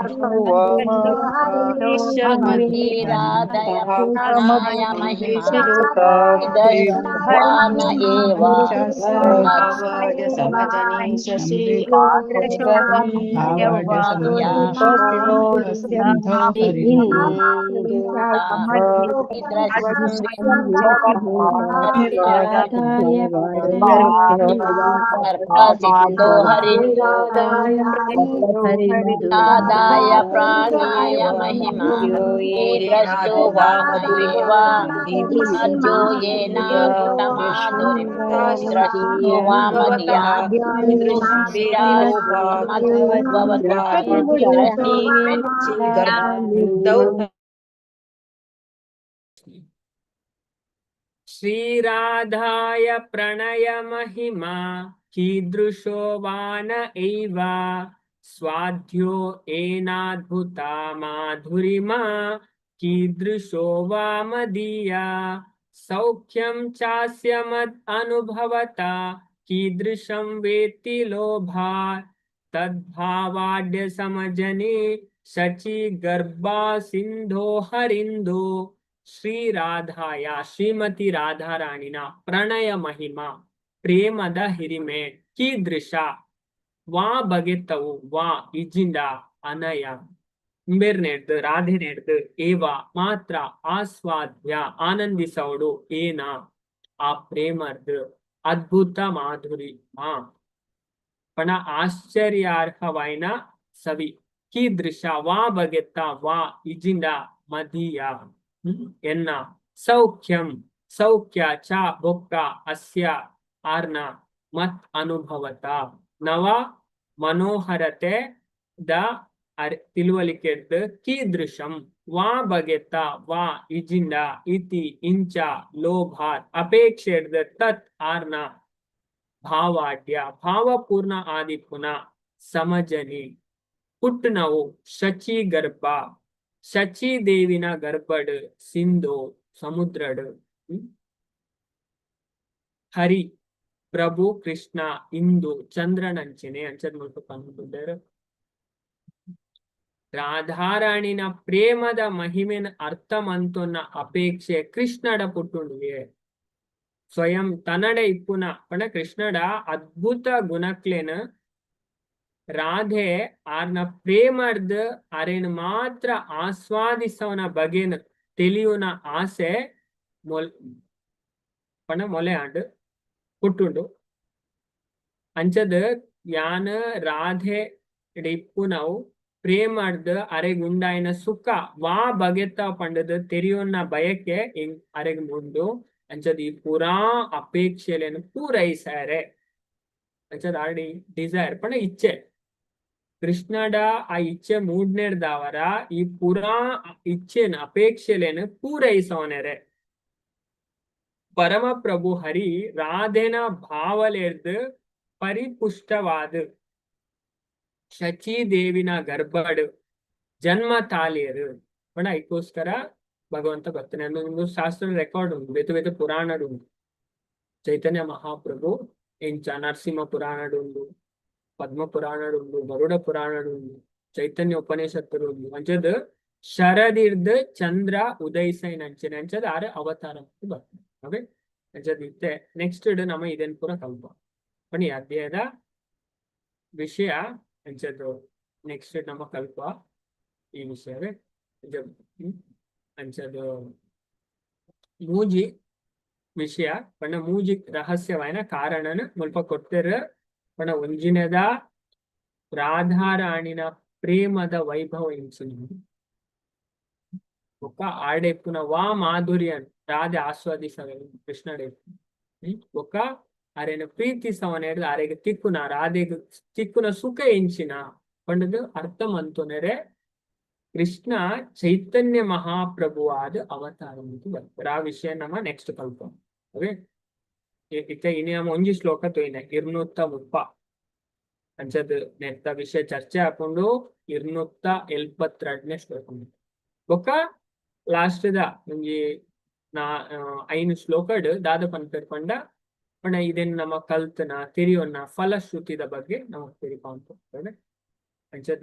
ಕೀದೃಶೋವಾನ ಏವ ರಾಧಾಯ ಪ್ರಾಣಾಯ ಮಹಿಮಾ ಕೀದೃಶೋ ವಾನ ಏವ ಸಾಧ್ಯೋ ಯೇನ ಮಾಧುರಿ ಕೀದೃಶೋ ವಾ ಮದೀಯಾ ಶ್ರೀರಾಧಾಯ ಪ್ರಣಯ ಮಹಿಮಾ ಕೀದೃಶೋ ಬಾಣ ಏವ ಸ್ವಾಧ್ಯೋ ಏನಾದ್ಭುತ ಮಾಧುರಿಮಾ ಕೀದೃಶೋ ವಾ ಮದೀಯಾ ಸೌಖ್ಯಂ ಚಾಸ್ಯ ಮದ್ ಅನುಭವತಾ ಕೀದೃಶಂ ವೇತ್ತಿ ಲೋಭಾತ್ ತದ್ಭಾವಾಡ್ಯ ಸಮಜನಿ ಶಚಿ ಗರ್ಭಾ ಸಿಂಧೋ ಹರಿಂದೋ ಶ್ರೀರಾಧಾಯ ಶ್ರೀಮತಿ ರಾಧಾರಾಣಿನ ಪ್ರಣಯ ಮಹಿಮಾ ಪ್ರೇಮದ ಹಿರಿಮೆ ಕೀದೃಶ ವಾ ಬಗೆತ್ತವು ವಾ ಇಜಿಂದ ಅನಯ ಇಂಬೆರ್ನೆಡ್ದು ರಾಧೆನೆಡ್ದು ಏವ ಮಾತ್ರ ಆಸ್ವಾದ್ಯ ಆನಂದಿಸೋಡು ಏನ ಆ ಪ್ರೇಮರ್ದು ಅದ್ಭುತ ಮಾಧುರಿ ಪಣ ಆಶ್ಚರ್ಯಾರ್ಹವೈನ ಸವಿ ಕೀದೃಶ ವಾ ಬಗೆತ್ತ ವಾ ಇಜಿಂದ ಮದೀಯ ಎನ್ನ ಸೌಖ್ಯಂ ಸೌಖ್ಯ ಚ ಬೊಕ್ಕ ಅಸ್ಯ ಆರ್ನ ಮತ್ ಅನುಭವತ ನವ ಮನೋಹರತೆ ದ ತಿಳುವಳಿಕೆದ್ದು ಕೀದೃಶಂ ವಾ ಬಗೆತ್ತ ವಾ ಇಜಿಂದ ಇತಿ ಇಂಚ ಲೋಭಾತ್ ಅಪೇಕ್ಷೆಡ್ದು ತತ್ ಆರ್ನ ಭಾವಾಡ್ಯ ಭಾವಪೂರ್ಣ ಆದಿಪುನ ಸಮಜನಿ ಪುಟ್ನವು ಶಚಿ ಗರ್ಭ ಶಚಿ ದೇವಿನ ಗರ್ಭಡ್ ಸಿಂಧು ಸಮುದ್ರಡ್ ಹರಿ ಪ್ರಭು ಕೃಷ್ಣ ಇಂದು ಚಂದ್ರನಂಚಿನೆ ಅಂಚದ್ ಮುಟ್ಟು ಕಂಡುಕೊಂಡರು ರಾಧಾರಾಣಿನ ಪ್ರೇಮದ ಮಹಿಮೆನ ಅರ್ಥಮಂತೊನ್ನ ಅಪೇಕ್ಷೆ ಕೃಷ್ಣಡ ಪುಟ್ಟುಂಡಿಗೆ ಸ್ವಯಂ ತನ್ನಡ ಇಪ್ಪುನ ಪಣ ಕೃಷ್ಣಡ ಅದ್ಭುತ ಗುಣಕ್ಲೇನ ರಾಧೆ ಆರ್ನ ಪ್ರೇಮರ್ದ ಅರೇನು ಮಾತ್ರ ಆಸ್ವಾದಿಸವನ ಬಗೆನ ತಿಳಿಯುನ ಆಸೆ ಪಣ ಮೊಲೆ ಆಂಡ್ ಪುಟ್ಟುಂಡು ಅಂಚದ ಯಾನ ರಾಧೆ ಇಪ್ಪು ನಾವು ಪ್ರೇಮರ್ದ ಅರೆಗುಂಡಾಯಿನ ಸುಖ ವಾ ಬಗೆತ್ತ ಪಂಡದ ತೆರಿಯೋನ್ನ ಬಯಕೆ ಅರೆಗ್ ಮುಂದು ಅಂಚದ ಈ ಪುರಾ ಅಪೇಕ್ಷೆಲೇನು ಪೂರೈಸಾರೆ ಅಂಚದ ಆಲ್ರೆಡಿ ಡಿಸೈರ್ ಪಣ ಇಚ್ಛೆ ಕೃಷ್ಣಡ ಆ ಇಚ್ಛೆ ಮೂಡ್ನೆಡ್ದವರ ಈ ಪುರಾ ಇಚ್ಛೆನ ಅಪೇಕ್ಷೆಲೇನು ಪೂರೈಸವನೆರೆ ಪರಮ ಪ್ರಭು ಹರಿ ರಾಧೆನ ಭಾವಲೆರ್ದು ಪರಿಪುಷ್ಟವಾದ ಶಚೀದೇವಿನ ಗರ್ಭಡ್ ಜನ್ಮ ತಾಳಿಯರು ಪಂಡ ಐಕೋಸ್ಕರ ಭಗವಂತ ಬರ್ತಾನೆ ಅನ್ನೋ ಶಾಸ್ತ್ರ ರೆಕಾರ್ಡ್ ಉಂಟು ಬೇತೆ ಬೇತೆ ಪುರಾಣಡು ಉಂಟು ಚೈತನ್ಯ ಮಹಾಪ್ರಭು ಎಂಚ ನರಸಿಂಹ ಪುರಾಣಡು ಉಂಟು ಪದ್ಮ ಪುರಾಣಡು ಉಂಟು ಗರುಡ ಪುರಾಣಡು ಉಂಟು ಚೈತನ್ಯ ಉಪನಿಷತ್ತರು ಉಂಟು ಅಂಚದ್ ಶರದಿರ್ದ್ ಚಂದ್ರ ಉದಯಿಸೈನ್ ಅಂಚನೆ ಅಂಚದ್ ಆರೆ ಅವತಾರ ಬರ್ತದೆ ಓಕೆ ಅಂಚದ್ ಇತ್ತೆ ನೆಕ್ಸ್ಟ್ ನಮ್ಮ ಇದನ್ ಪೂರ ಕಲ್ಪ ಪಣಿ ಅಧ್ಯಾಯದ ವಿಷಯ ಅಂಚದ್ದು ನೆಕ್ಸ್ಟ್ ನಮ್ಮ ಕಲ್ಪ ಈ ವಿಷಯವೇ ಅಂಚದು ಮೂಜಿ ವಿಷಯ ಪಂಡ ಮೂಜಿ ರಹಸ್ಯವಾಯಿನ ಕಾರಣನ ಮುಲ್ಪ ಕೊಟ್ಟಿರ ಪಂಡ ಒಂಜಿನದ ರಾಧಾರಾಣಿನ ಪ್ರೇಮದ ವೈಭವ ಇಂಚಿನ ಒಕ್ಕ ಆಡೆಪ್ಪುನ ವಾ ಮಾಧುರ್ಯನ್ ರಾಧೆ ಆಸ್ವಾದಿಸಬೇಕು ಕೃಷ್ಣಡೆಪ್ಪು ಒಕ್ಕ ಅರೆನ ಪ್ರೀತಿಸವನ ಹಿಡಿದು ಅರೆಗೆ ತಿಕ್ಕುನ ರಾಧೆಗೆ ತಿಕ್ಕುನ ಸುಖ ಎಂಚಿನ ಪಂಡದು ಅರ್ಥ ಮಂತುನರೆ ಕೃಷ್ಣ ಚೈತನ್ಯ ಮಹಾಪ್ರಭುವಾದ ಅವತಾರ ಬರ್ತಾರೆ ಆ ವಿಷಯ ನಮ್ಮ ನೆಕ್ಸ್ಟ್ ಕಲ್ಪ ಓಕೆ ಇತ್ತ ಇನ್ನು ನಮ್ಮ ಒಂಜಿ ಶ್ಲೋಕ ತೋಯಿನ 230 ಅಂಚದ್ ನೆತ್ತ ವಿಷಯ ಚರ್ಚೆ ಹಾಕೊಂಡು 272ನೇ ಶ್ಲೋಕ ಬೊಕ್ಕ ಲಾಸ್ಟ್ ದ ಒಂಜಿ ಐನು ಶ್ಲೋಕಡ್ ದಾದ ಪನ್ಪೇರ್ ಪಂಡ ಪಂಡ ಇದನ್ನ ನಮ್ಮ ಕಲ್ತನ ತಿರಿಯೋನ್ನ ಫಲಶ್ರುತಿದ ಬಗ್ಗೆ ನಾವು ತಿರಿಕೊಂಡು ಅಂಚದ್